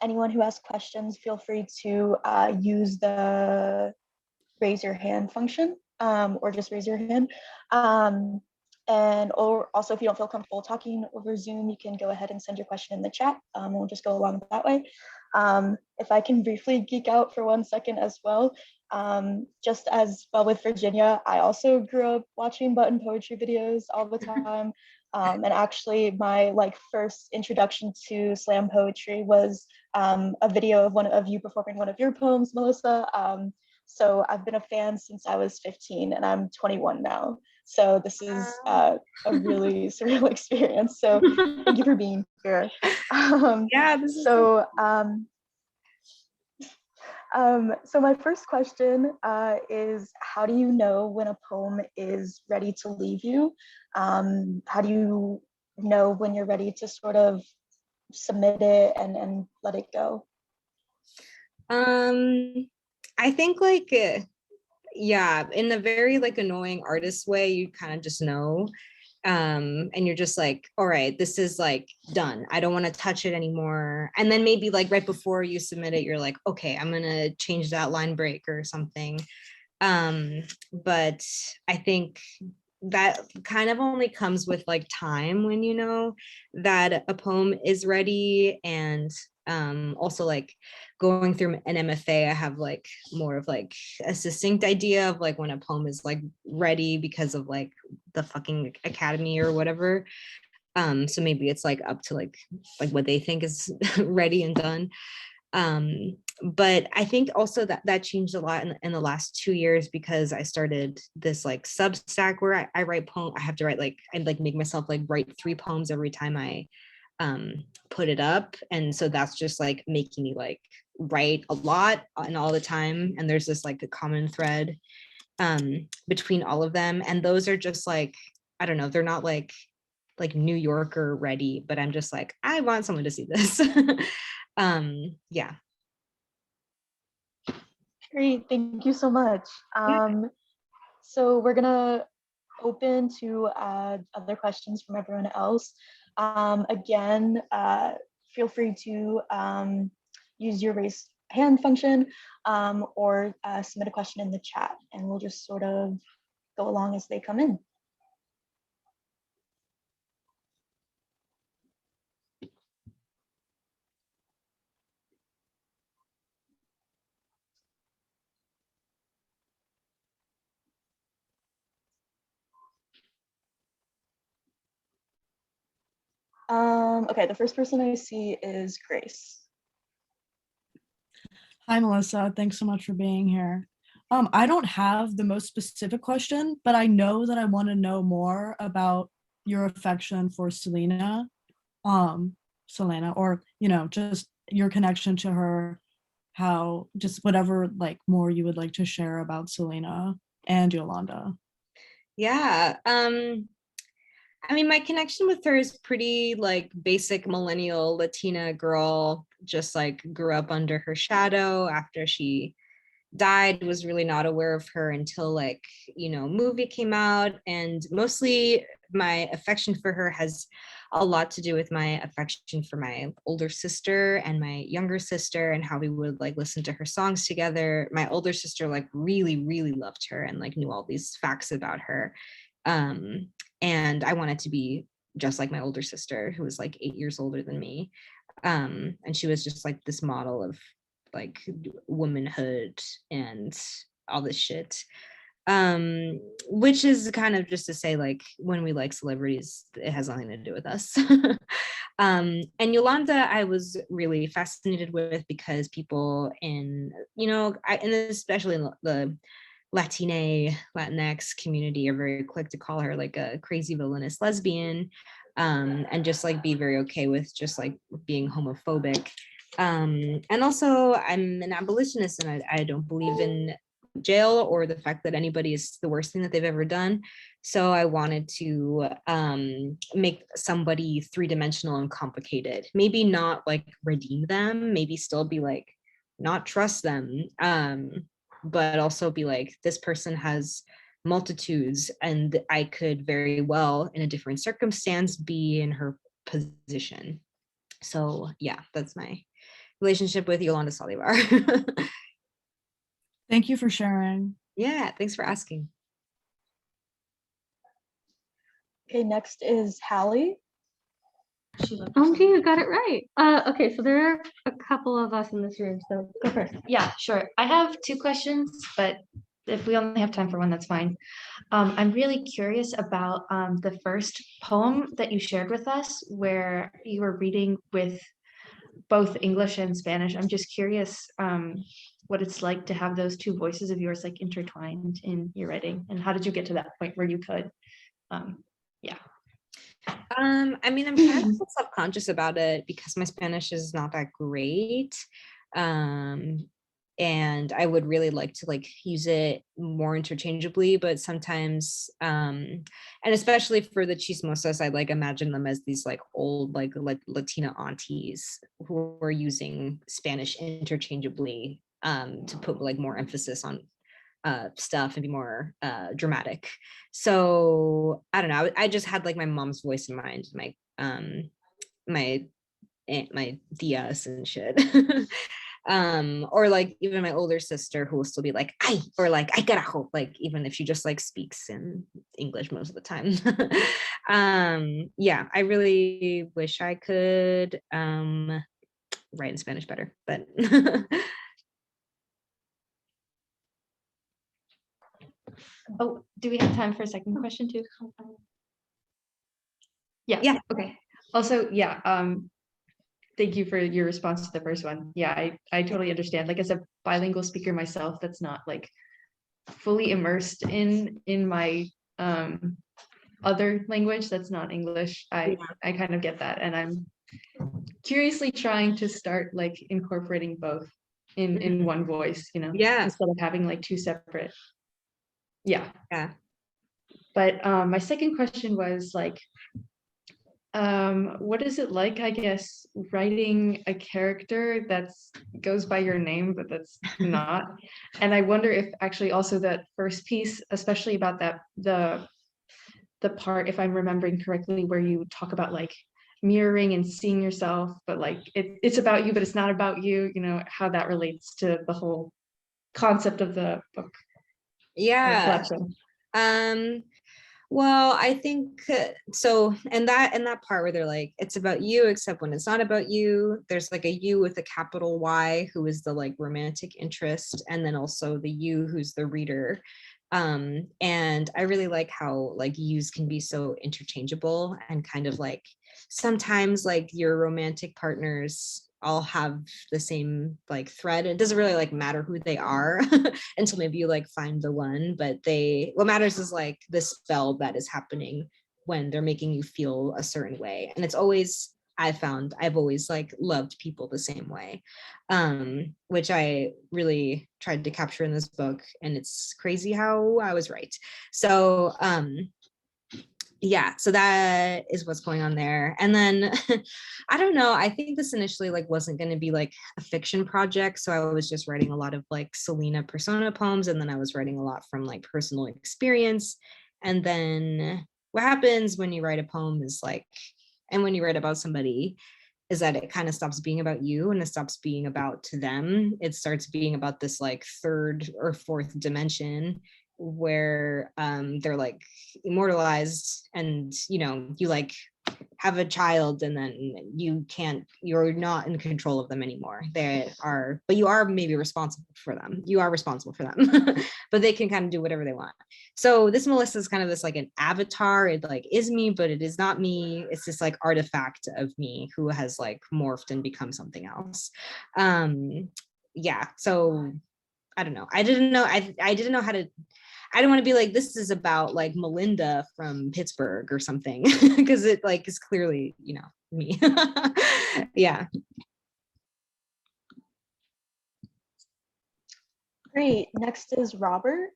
anyone who has questions, feel free to use the raise your hand function or just raise your hand. Or also, if you don't feel comfortable talking over Zoom, you can go ahead and send your question in the chat. And we'll just go along that way. If I can briefly geek out for 1 second as well, just as well with Virginia, I also grew up watching button poetry videos all the time. And actually my first introduction to slam poetry was a video of one of you performing one of your poems, Melissa. So I've been a fan since I was 15 and I'm 21 now. So this is a really surreal experience. So thank you for being here. Yeah, this is so my first question is, how do you know when a poem is ready to leave you? How do you know when you're ready to sort of submit it and let it go? I think yeah, in a very annoying artist way, you kind of just know. And you're just like, all right, this is done. I don't want to touch it anymore. And then maybe right before you submit it, you're like, okay, I'm gonna change that line break or something. But I think that kind of only comes with time, when you know that a poem is ready. And also going through an MFA, I have more of a succinct idea of when a poem is ready because of the fucking academy or whatever. So maybe it's up to what they think is ready and done. But I think also that changed a lot in the last 2 years, because I started this Substack where I write poem. I have to write I make myself write 3 poems every time I put it up. And so that's just making me write a lot and all the time. And there's this a common thread between all of them. And those are just I don't know, they're not New Yorker ready, but I'm just I want someone to see this. Yeah. Great, thank you so much. So we're gonna open to other questions from everyone else. Again, feel free to use your raise hand function or submit a question in the chat, and we'll just sort of go along as they come in. Okay, the first person I see is Grace. Hi, Melissa. Thanks so much for being here. I don't have the most specific question, but I know that I want to know more about your affection for Selena, or, just your connection to her, how, just whatever, more you would like to share about Selena and Yolanda. Yeah. I mean, my connection with her is pretty basic millennial Latina girl just like grew up under her shadow after she died, was really not aware of her until like, you know, movie came out. And mostly my affection for her has a lot to do with my affection for my older sister and my younger sister, and how we would like listen to her songs together. My older sister like really loved her and like knew all these facts about her. And I wanted to be just like my older sister, who was like 8 years older than me. And she was just like this model of like womanhood and all this shit. Which is kind of just to say, like, when we like celebrities, it has nothing to do with us. And Yolanda, I was really fascinated with because people in, you know, and especially in the Latinx community are very quick to call her like a crazy villainous lesbian, and just like be very okay with just like being homophobic. And also I'm an abolitionist, and I don't believe in jail or the fact that anybody is the worst thing that they've ever done. So I wanted to make somebody three-dimensional and complicated, maybe not like redeem them, maybe still be like not trust them, but also be like, this person has multitudes, and I could very well in a different circumstance be in her position. So yeah, that's my relationship with Yolanda Salivar. Thank you for sharing. Yeah, thanks for asking. Okay, next is Hallie. OMG, you got it right. Okay, so there are a couple of us in this room, so go first. Yeah, sure. I have two questions, but if we only have time for one, that's fine. I'm really curious about the first poem that you shared with us, where you were reading with both English and Spanish. I'm just curious what it's like to have those two voices of yours like intertwined in your writing, and how did you get to that point where you could? Yeah. I mean, I'm kind of self-conscious about it because my Spanish is not that great. And I would really like to like use it more interchangeably, but sometimes, and especially for the chismosas, I like imagine them as these like old like Latina aunties who are using Spanish interchangeably, to put like more emphasis on stuff and be more dramatic. So I don't know. I just had like my mom's voice in mind, my my tias and shit. Or like even my older sister who will still be like I, or like I carajo, like even if she just like speaks in English most of the time. Yeah, I really wish I could write in Spanish better, but Oh, do we have time for a second question too? Yeah. Yeah. Okay. Also, yeah. Thank you for your response to the first one. Yeah, I totally understand. Like as a bilingual speaker myself, that's not like fully immersed in my other language that's not English. I kind of get that, and I'm curiously trying to start like incorporating both in one voice, you know, instead of having like two separate. Yeah. But my second question was like, what is it like, I guess, writing a character that's goes by your name, but that's not? And I wonder if actually also that first piece, especially about that, the part, if I'm remembering correctly, where you talk about like mirroring and seeing yourself, but like it's about you, but it's not about you, you know, how that relates to the whole concept of the book. Yeah. Well, I think so. And that part where they're like, it's about you, except when it's not about you, there's like a you with a capital Y, who is the like romantic interest, and then also the you who's the reader. And I really like how like yous can be so interchangeable, and kind of like sometimes like your romantic partners all have the same like thread. It doesn't really like matter who they are until maybe you like find the one, but what matters is like the spell that is happening when they're making you feel a certain way. And it's always, I've always like loved people the same way, which I really tried to capture in this book, and it's crazy how I was right. So yeah, so that is what's going on there. And then I don't know, I think this initially like wasn't going to be like a fiction project, so I was just writing a lot of like Selena persona poems, and then I was writing a lot from like personal experience. And then what happens when you write a poem is like, and when you write about somebody, is that it kind of stops being about you and it stops being about them. It starts being about this like third or fourth dimension where they're like immortalized, and you know, you like have a child and then you're not in control of them anymore. They are, but you are maybe responsible for them. You are responsible for them, but they can kind of do whatever they want. So this Melissa is kind of this like an avatar. It like is me, but it is not me. It's this like artifact of me who has like morphed and become something else. Yeah. So I don't know. I didn't know. I didn't know how to. I don't want to be like, this is about like Melinda from Pittsburgh or something, because it like is clearly, you know, me. Yeah. Great. Next is Robert.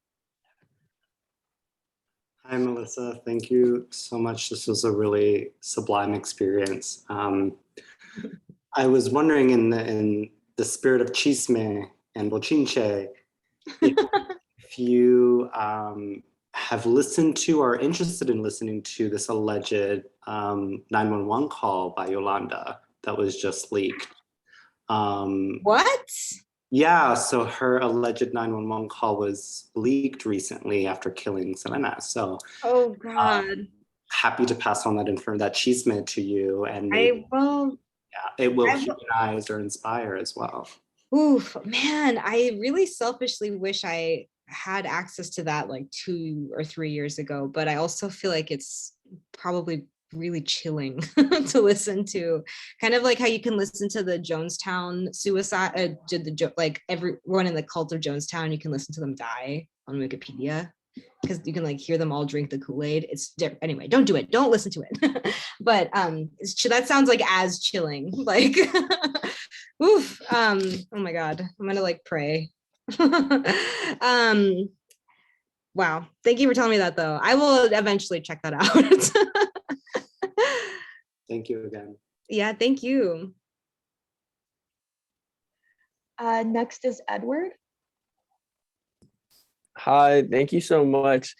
Hi, Melissa. Thank you so much. This was a really sublime experience. I was wondering, in the spirit of chisme and bochinche, if you have listened to or are interested in listening to this alleged 911 call by Yolanda that was just leaked. What? Yeah, so her alleged 911 call was leaked recently after killing Selena. So, oh God, happy to pass on that chisme to you, and I will. yeah, it will humanize or inspire as well. Oof, man, I really selfishly wish I had access to that like 2 or 3 years ago, but I also feel like it's probably really chilling to listen to, kind of like how you can listen to the Jonestown suicide, like everyone in the cult of Jonestown, you can listen to them die on Wikipedia because you can like hear them all drink the Kool-Aid. It's different. Anyway, don't do it. Don't listen to it. But that sounds like as chilling. Like, oof. Oh my God. I'm gonna like pray. Wow. Thank you for telling me that though. I will eventually check that out. Thank you again. Yeah, thank you. Next is Edward. Hi, thank you so much.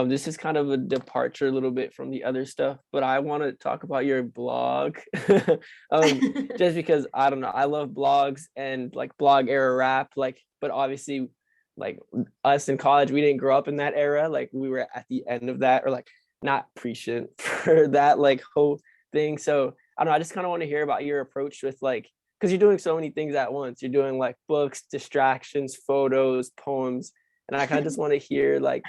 This is kind of a departure a little bit from the other stuff, but I want to talk about your blog. Just because I don't know, I love blogs and like blog era rap, like, but obviously like us in college, we didn't grow up in that era. Like we were at the end of that, or like not prescient for that like whole thing. So I don't know, I just kind of want to hear about your approach with like, because you're doing so many things at once. You're doing like books, distractions, photos, poems, and I kind of just want to hear like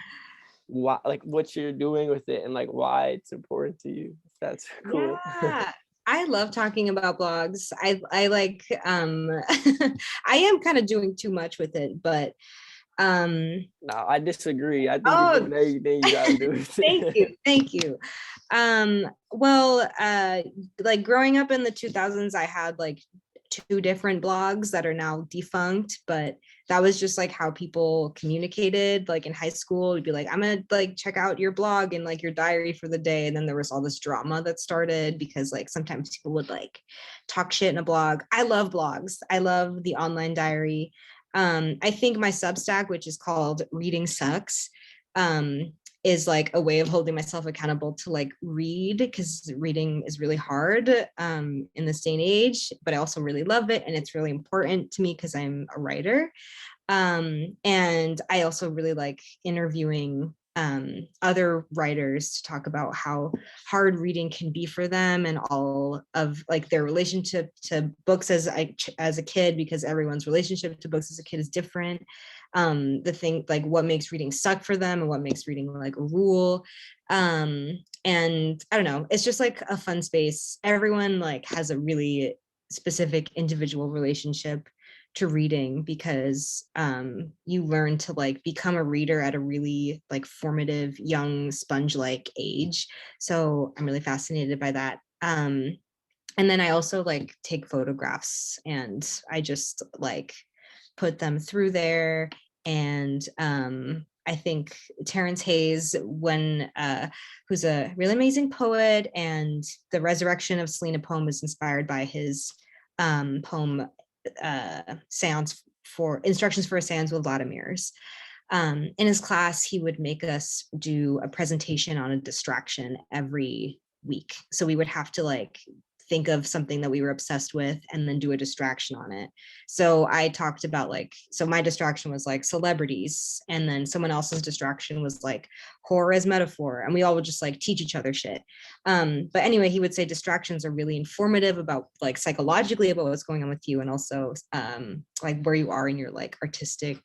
why, like what you're doing with it and like why it's important to you. If that's cool. Yeah. I love talking about blogs. I like I am kind of doing too much with it, but No, I disagree. I think oh, you're doing everything you gotta do with it. thank you. Well, like growing up in the 2000s, I had like 2 different blogs that are now defunct, but that was just like how people communicated. Like in high school, it'd be like, I'm gonna like check out your blog and like your diary for the day. And then there was all this drama that started because like sometimes people would like talk shit in a blog. I love blogs. I love the online diary. I think my Substack, which is called Reading Sucks, is like a way of holding myself accountable to like read, because reading is really hard in this day and age, but I also really love it. And it's really important to me because I'm a writer. And I also really like interviewing other writers to talk about how hard reading can be for them and all of like their relationship to books as a kid, because everyone's relationship to books as a kid is different. The thing like what makes reading suck for them and what makes reading like a rule. And I don't know, it's just like a fun space. Everyone like has a really specific individual relationship to reading, because you learn to like become a reader at a really like formative young sponge-like age. So I'm really fascinated by that. And then I also like take photographs and I just like put them through there. And I think Terrence Hayes, who's a really amazing poet, and the Resurrection of Selena poem is inspired by his poem Seance for Instructions for a Seance with Vladimirs. In his class, he would make us do a presentation on a distraction every week. So we would have to like think of something that we were obsessed with and then do a distraction on it. So I talked about so my distraction was like celebrities, and then someone else's distraction was like horror as metaphor, and we all would just like teach each other shit. But anyway, he would say distractions are really informative about like psychologically about what's going on with you, and also like where you are in your like artistic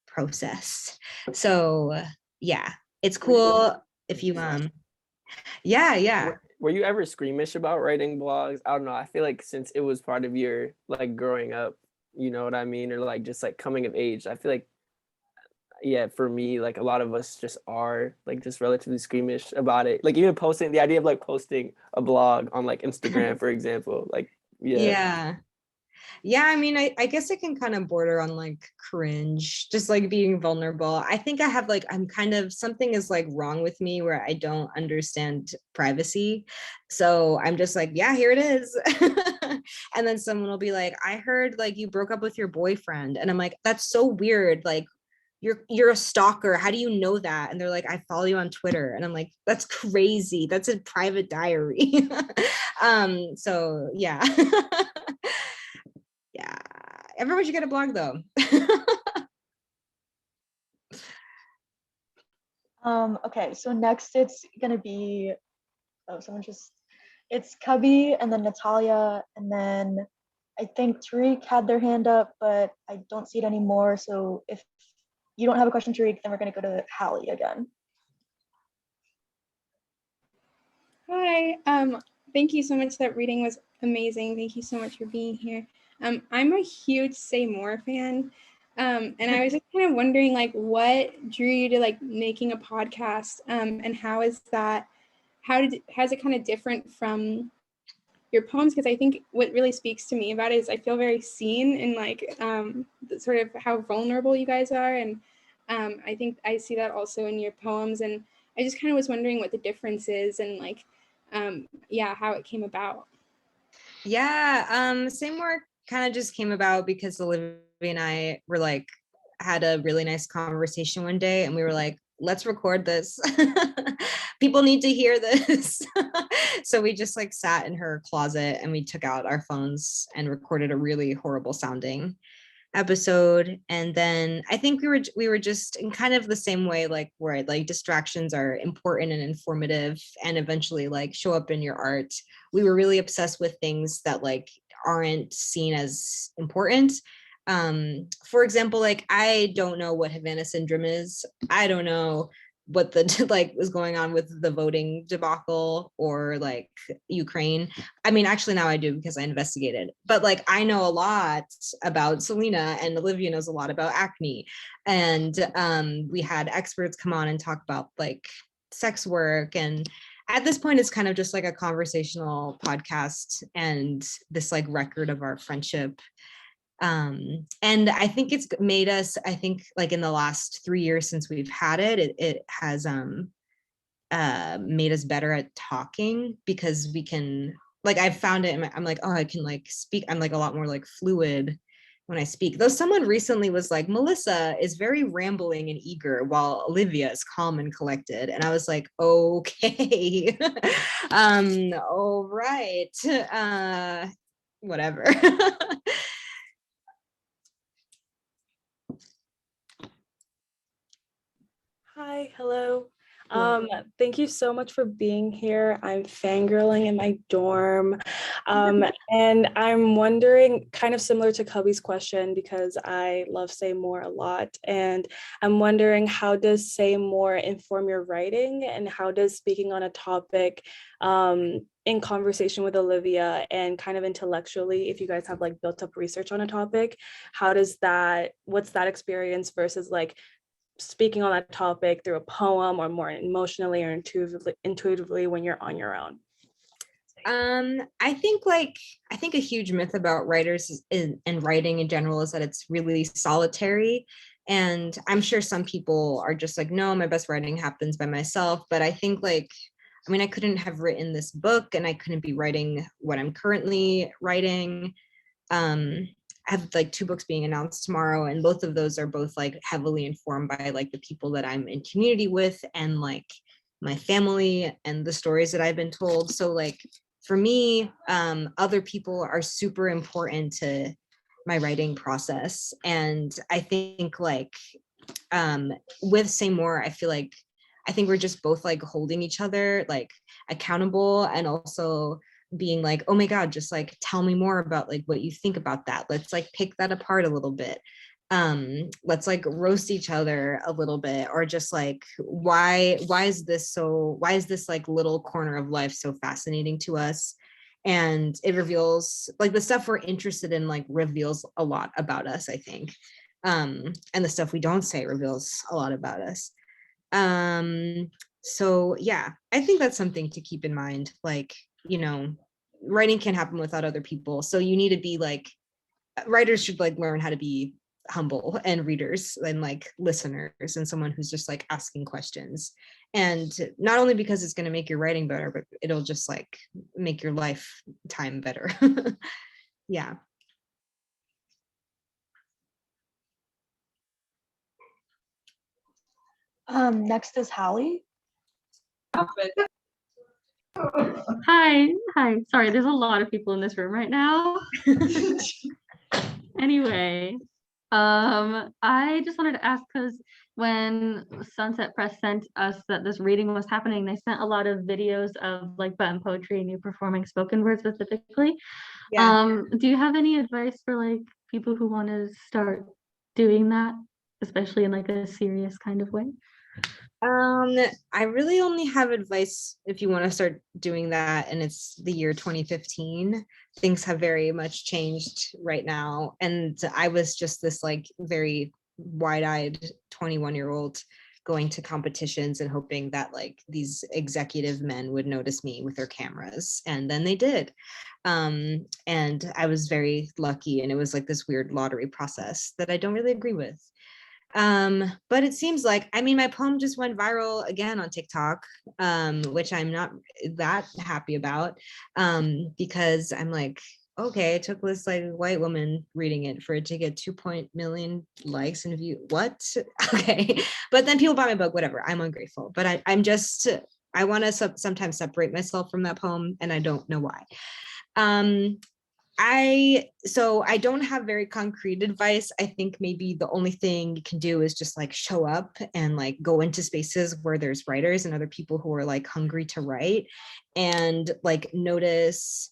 process. So yeah, it's cool if you yeah. Were you ever squeamish about writing blogs? I don't know. I feel like since it was part of your like growing up, you know what I mean? Or like just like coming of age, I feel like, yeah, for me, like a lot of us just are like just relatively squeamish about it. Like even posting the idea of like posting a blog on like Instagram, for example, like, Yeah, I mean, I guess it can kind of border on like cringe, just like being vulnerable. I think I have like, I'm kind of, something is like wrong with me where I don't understand privacy. So I'm just like, yeah, here it is. And then someone will be like, I heard like you broke up with your boyfriend. And I'm like, that's so weird. Like, you're a stalker. How do you know that? And they're like, I follow you on Twitter. And I'm like, that's crazy. That's a private diary. So yeah. Yeah, everyone should get a blog though. Okay, so next it's gonna be, it's Cubby and then Natalia, and then I think Tariq had their hand up, but I don't see it anymore. So if you don't have a question, Tariq, then we're gonna go to Hallie again. Hi, thank you so much. That reading was amazing. Thank you so much for being here. I'm a huge Say More fan. And I was just kind of wondering like what drew you to like making a podcast, and how is it kind of different from your poems? Because I think what really speaks to me about it is I feel very seen in like sort of how vulnerable you guys are. And I think I see that also in your poems. And I just kind of was wondering what the difference is and like, how it came about. Yeah, Same Work kind of just came about because Olivia and I were like, had a really nice conversation one day, and we were like, let's record this. People need to hear this. So we just like sat in her closet and we took out our phones and recorded a really horrible sounding episode. And then I think we were just in kind of the same way, like where like distractions are important and informative and eventually like show up in your art. We were really obsessed with things that like aren't seen as important. For example, like I don't know what Havana syndrome is. I don't know what the like was going on with the voting debacle or like Ukraine. I mean, actually now I do because I investigated, but like I know a lot about Selena, and Olivia knows a lot about acne. And we had experts come on and talk about like sex work, and at this point it's kind of just like a conversational podcast and this like record of our friendship. And I think it's made us, I think like in the last 3 years since we've had it has made us better at talking, because we can, like I've found it, I'm like, oh, I can like speak, I'm like a lot more like fluid when I speak. Though someone recently was like, Melissa is very rambling and eager while Olivia is calm and collected. And I was like, okay. All right. Whatever. Hi, hello. Thank you so much for being here. I'm fangirling in my dorm. And I'm wondering, kind of similar to Cubby's question, because I love Say More a lot. And I'm wondering, how does Say More inform your writing? And how does speaking on a topic in conversation with Olivia and kind of intellectually, if you guys have like built up research on a topic, what's that experience versus like speaking on that topic through a poem or more emotionally or intuitively when you're on your own? I think a huge myth about writers and writing in general is that it's really solitary. And I'm sure some people are just like, no, my best writing happens by myself. But I think like, I mean, I couldn't have written this book and I couldn't be writing what I'm currently writing. I have like 2 books being announced tomorrow, and both of those are both like heavily informed by like the people that I'm in community with and like my family and the stories that I've been told. So like for me, other people are super important to my writing process. And I think like with Say More, I think we're just both like holding each other like accountable, and also being like, oh my God, just like tell me more about like what you think about that. Let's like pick that apart a little bit. Let's like roast each other a little bit, or just like why is this like little corner of life so fascinating to us? And it reveals like the stuff we're interested in like reveals a lot about us, I think. And the stuff we don't say reveals a lot about us. So yeah, I think that's something to keep in mind. Like, you know, writing can't happen without other people. So you need to be like, writers should like learn how to be humble, and readers and like listeners, and someone who's just like asking questions. And not only because it's going to make your writing better, but it'll just like make your lifetime better. Yeah. Next is Hallie. Hi. Sorry, there's a lot of people in this room right now. Anyway, I just wanted to ask, because when Sunset Press sent us that this reading was happening, they sent a lot of videos of like button poetry and you performing spoken word specifically. Yeah. Do you have any advice for like people who want to start doing that, especially in like a serious kind of way? I really only have advice if you want to start doing that, and it's the year 2015. Things have very much changed right now. And I was just this like very wide-eyed 21-year-old going to competitions and hoping that like these executive men would notice me with their cameras. And then they did. And I was very lucky, and it was like this weird lottery process that I don't really agree with. But it seems like, I mean, my poem just went viral again on TikTok, which I'm not that happy about, because I'm like, okay, it took this like white woman reading it for it to get 2 million likes and view. What? Okay. But then people buy my book, whatever. I'm ungrateful, but I want to sometimes separate myself from that poem, and I don't know why. I don't have very concrete advice. I think maybe the only thing you can do is just like show up and like go into spaces where there's writers and other people who are like hungry to write, and like notice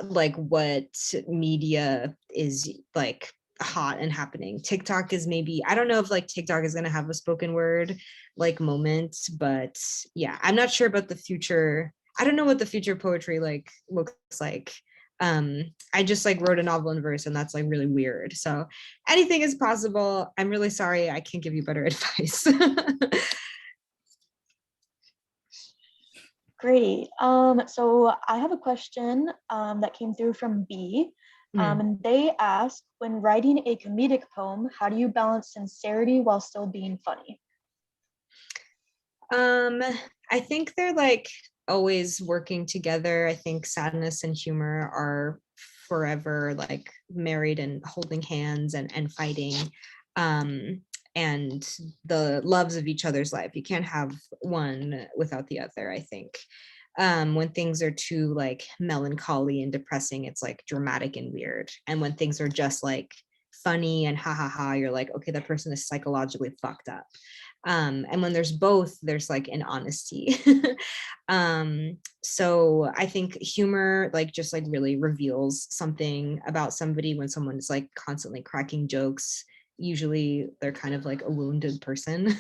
like what media is like hot and happening. TikTok is maybe, I don't know if like TikTok is going to have a spoken word like moment, but yeah, I'm not sure about the future. I don't know what the future of poetry like looks like. I just like wrote a novel in verse, and that's like really weird. So anything is possible. I'm really sorry I can't give you better advice. Great. So I have a question that came through from B. And they ask, when writing a comedic poem, how do you balance sincerity while still being funny? I think they're like always working together. I think sadness and humor are forever like married and holding hands and fighting. And the loves of each other's life. You can't have one without the other, I think. When things are too like melancholy and depressing, it's like dramatic and weird. And when things are just like funny and ha ha ha, you're like, okay, that person is psychologically fucked up. And when there's both, there's like an honesty. So I think humor like just like really reveals something about somebody. When someone is like constantly cracking jokes, usually they're kind of like a wounded person.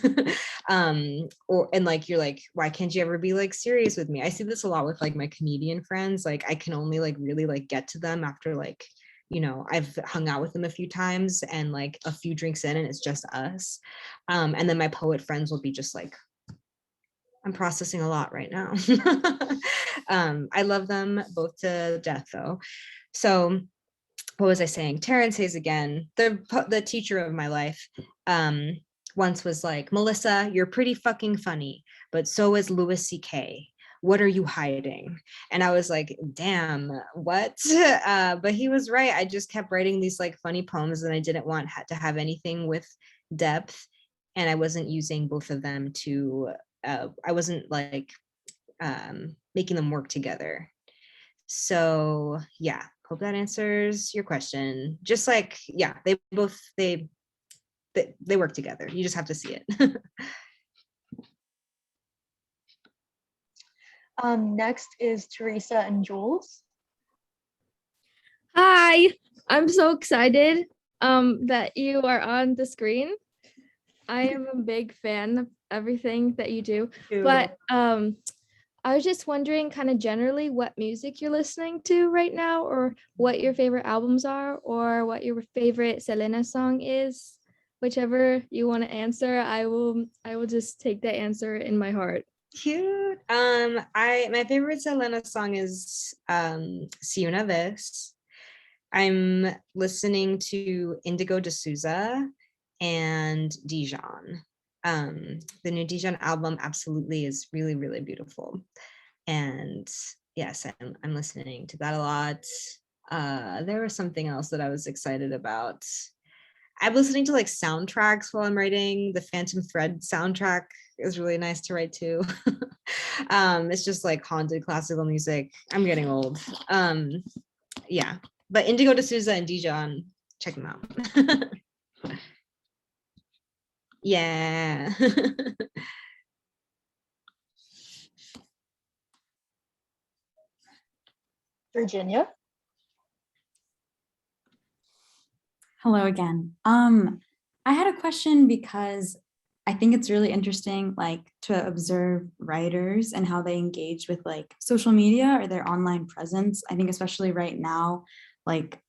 And like you're like, why can't you ever be like serious with me? I see this a lot with like my comedian friends. Like I can only like really like get to them after like, you know, I've hung out with them a few times and like a few drinks in and it's just us. And then my poet friends will be just like, I'm processing a lot right now. I love them both to death though. So what was I saying? Terrence Hayes again, the teacher of my life, once was like, Melissa, you're pretty fucking funny, but so is Louis C.K. What are you hiding? And I was like, damn, what? But he was right. I just kept writing these like funny poems, and I didn't want to have anything with depth. And I wasn't using both of them to, I wasn't like making them work together. So yeah, hope that answers your question. Just like, yeah, they work together. You just have to see it. Next is Teresa and Jules. Hi, I'm so excited that you are on the screen. I am a big fan of everything that you do, but I was just wondering kind of generally what music you're listening to right now, or what your favorite albums are, or what your favorite Selena song is. Whichever you want to answer, I will just take that answer in my heart. Cute. My favorite Selena song is Si Una Vez. I'm listening to Indigo D'Souza and Dijon. The new Dijon album absolutely is really, really beautiful. And yes, I'm listening to that a lot. There was something else that I was excited about. I'm listening to like soundtracks while I'm writing. The Phantom Thread soundtrack is really nice to write to. It's just like haunted classical music. I'm getting old. Yeah, but Indigo D'Souza and Dijon, check them out. Yeah. Virginia. Hello again. I had a question because I think it's really interesting, like, to observe writers and how they engage with like social media or their online presence. I think especially right now, like,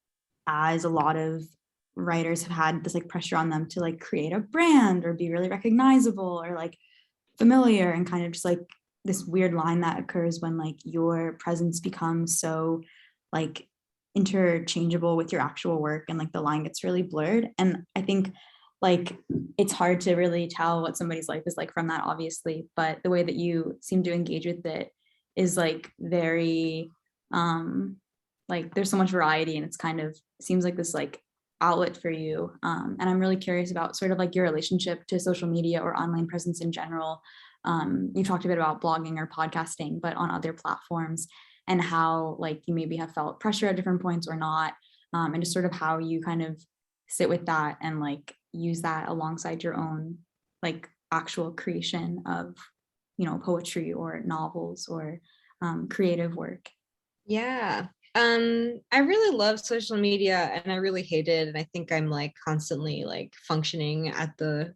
as a lot of writers have had this like pressure on them to like create a brand or be really recognizable or like familiar, and kind of just like this weird line that occurs when like your presence becomes so like interchangeable with your actual work, and like the line gets really blurred. And I think like it's hard to really tell what somebody's life is like from that, obviously, but the way that you seem to engage with it is like very like there's so much variety, and it's kind of seems like this like outlet for you. And I'm really curious about sort of like your relationship to social media or online presence in general. You talked a bit about blogging or podcasting, but on other platforms, and how like you maybe have felt pressure at different points or not, and just sort of how you kind of sit with that and like use that alongside your own like actual creation of, you know, poetry or novels or creative work. Yeah. I really love social media, and I really hate it. And I think I'm like constantly like functioning at the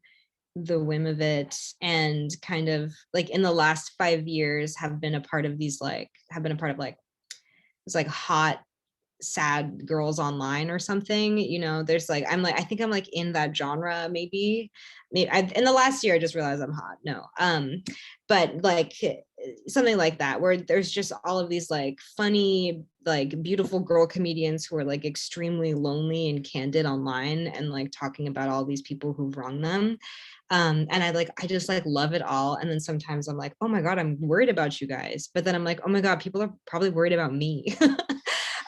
whim of it, and kind of like in the last 5 years have been a part of this like hot sad girls online or something, you know. There's like I think I'm like in that genre. Maybe in the last year I just realized I'm hot. No, but like something like that, where there's just all of these like funny like beautiful girl comedians who are like extremely lonely and candid online, and like talking about all these people who've wronged them. And I just like love it all. And then sometimes I'm like, oh my God, I'm worried about you guys. But then I'm like, oh my God, people are probably worried about me.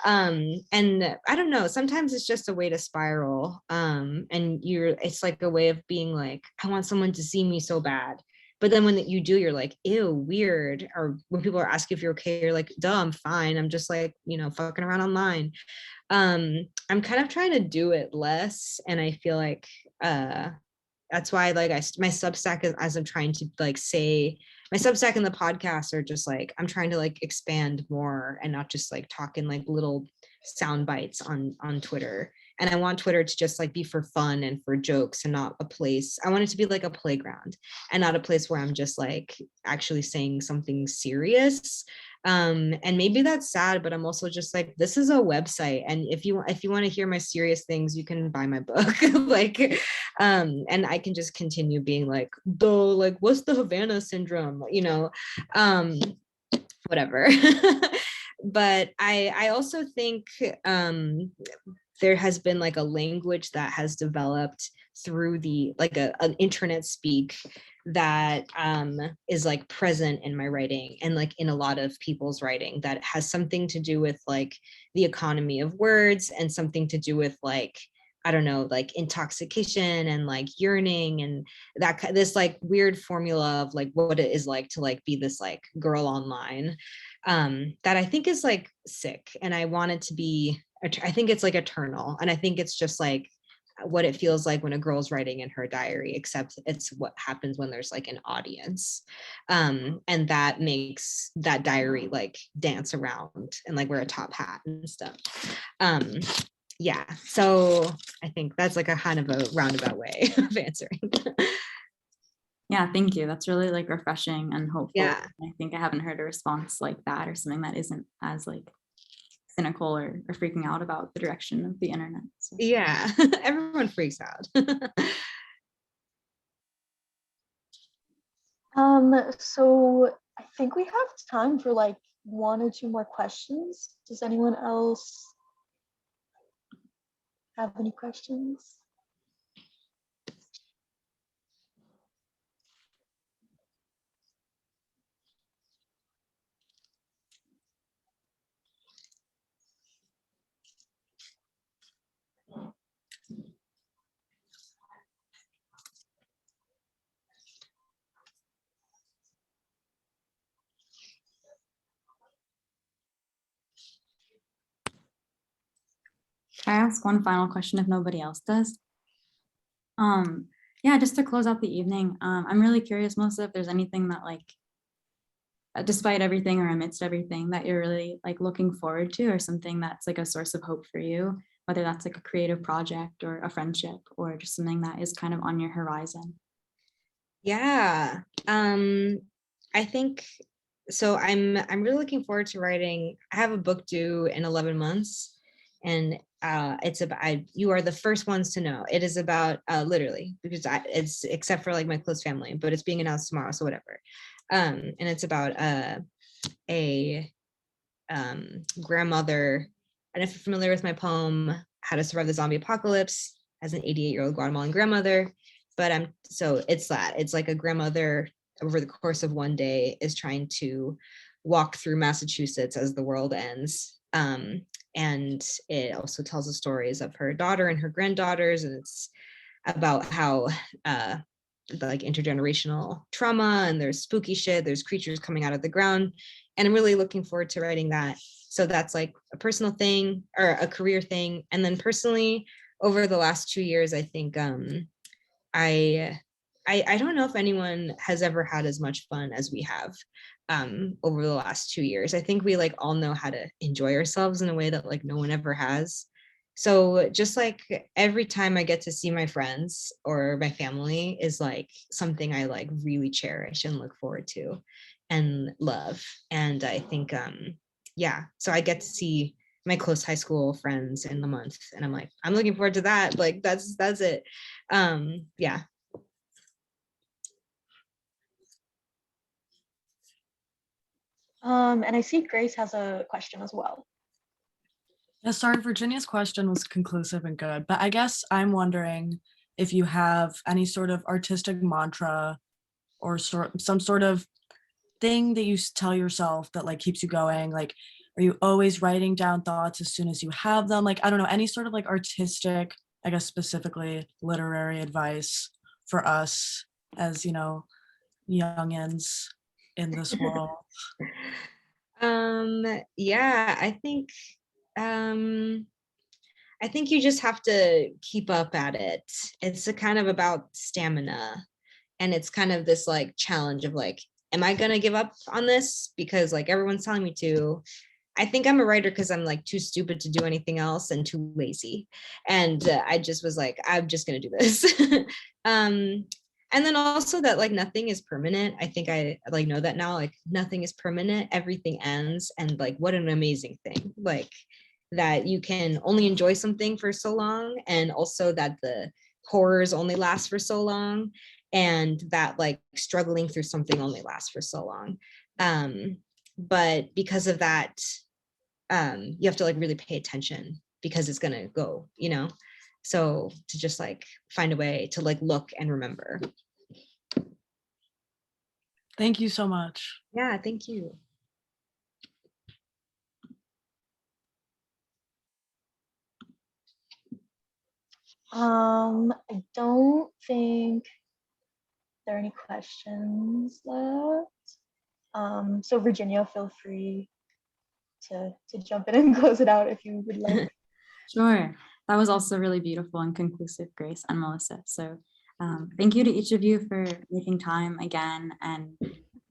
And I don't know, sometimes it's just a way to spiral. And it's like a way of being like, I want someone to see me so bad. But then when you do, you're like, ew, weird. Or when people are asking if you're okay, you're like, duh, I'm fine. I'm just like, you know, fucking around online. I'm kind of trying to do it less. And I feel like that's why like my Substack is, as I'm trying to like say, my Substack and the podcast are just like, I'm trying to like expand more and not just like talk in like little sound bites on Twitter. And I want Twitter to just like be for fun and for jokes, and not a place. I want it to be like a playground, and not a place where I'm just like actually saying something serious. And maybe that's sad, but I'm also just like, this is a website, and if you want to hear my serious things, you can buy my book. Like, and I can just continue being like, though, like, what's the Havana syndrome, you know, whatever. But I also think there has been like a language that has developed through the like an internet speak that is like present in my writing and like in a lot of people's writing that has something to do with like the economy of words and something to do with like, I don't know, like intoxication and like yearning and that this like weird formula of like what it is like to like be this like girl online that I think is like sick. And I want it to be, I think it's like eternal. And I think it's just like what it feels like when a girl's writing in her diary, except it's what happens when there's like an audience. And that makes that diary like dance around and like wear a top hat and stuff. Yeah, so I think that's like a kind of a roundabout way of answering. Yeah, thank you. That's really like refreshing and hopeful. Yeah. I think I haven't heard a response like that or something that isn't as like cynical or freaking out about the direction of the internet. So. Yeah, everyone freaks out. So I think we have time for like 1 or 2 more questions. Does anyone else have any questions? Can I ask one final question if nobody else does? Yeah, just to close out the evening, I'm really curious, Melissa, if there's anything that like, despite everything or amidst everything that you're really like looking forward to or something that's like a source of hope for you, whether that's like a creative project or a friendship or just something that is kind of on your horizon. Yeah, I think so. I'm really looking forward to writing. I have a book due in 11 months, and it's about. You are the first ones to know. It is about literally because it's except for like my close family, but it's being announced tomorrow, so whatever. And it's about a grandmother. And if you're familiar with my poem, How to Survive the Zombie Apocalypse, as an 88-year-old Guatemalan grandmother. But so it's that. It's like a grandmother over the course of one day is trying to walk through Massachusetts as the world ends. And it also tells the stories of her daughter and her granddaughters. And it's about how like intergenerational trauma and there's spooky shit, there's creatures coming out of the ground. And I'm really looking forward to writing that. So that's like a personal thing or a career thing. And then personally, over the last 2 years, I think I don't know if anyone has ever had as much fun as we have over the last 2 years. I think we like all know how to enjoy ourselves in a way that like no one ever has. So just like every time I get to see my friends or my family is like something I like really cherish and look forward to and love. And I think, yeah, so I get to see my close high school friends in the month and I'm like, I'm looking forward to that. Like, that's it. Yeah. And I see Grace has a question as well. Yeah, sorry, Virginia's question was conclusive and good, but I guess I'm wondering if you have any sort of artistic mantra or some sort of thing that you tell yourself that like keeps you going. Like, are you always writing down thoughts as soon as you have them? Like, I don't know, any sort of like artistic, I guess specifically literary advice for us as, you know, youngins in this world. Yeah, I think you just have to keep up at it. It's a kind of about stamina. And it's kind of this like challenge of like, am I gonna give up on this? Because like everyone's telling me to. I think I'm a writer because I'm like too stupid to do anything else and too lazy. And I just was like, I'm just gonna do this. And then also that like nothing is permanent. I think I like know that now, like nothing is permanent, everything ends. And like, what an amazing thing. Like that you can only enjoy something for so long. And also that the horrors only last for so long. And that like struggling through something only lasts for so long. But because of that, you have to like really pay attention because it's gonna go, you know? So to just like find a way to like look and remember. Thank you so much. Yeah, thank you. I don't think there are any questions left. So Virginia, feel free to jump in and close it out if you would like. Sure. That was also really beautiful and conclusive, Grace and Melissa. So thank you to each of you for making time again. And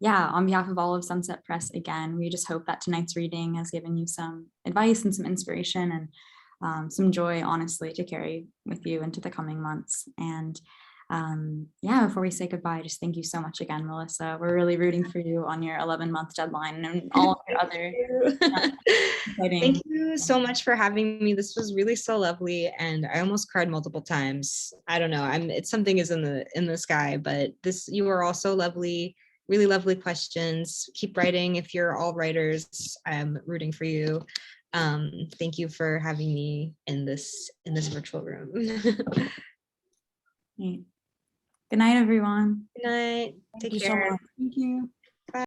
yeah, on behalf of all of Sunset Press, again, we just hope that tonight's reading has given you some advice and some inspiration and some joy, honestly, to carry with you into the coming months. And yeah, before we say goodbye, just thank you so much again, Melissa. We're really rooting for you on your 11-month deadline and all of your other exciting. Thank you so much for having me. This was really so lovely, and I almost cried multiple times. I don't know, it's something is in the sky, but you are all so lovely, really lovely questions. Keep writing. If you're all writers, I'm rooting for you. Thank you for having me in this virtual room. Good night, everyone. Good night. Thank Take you so care. much. Thank you.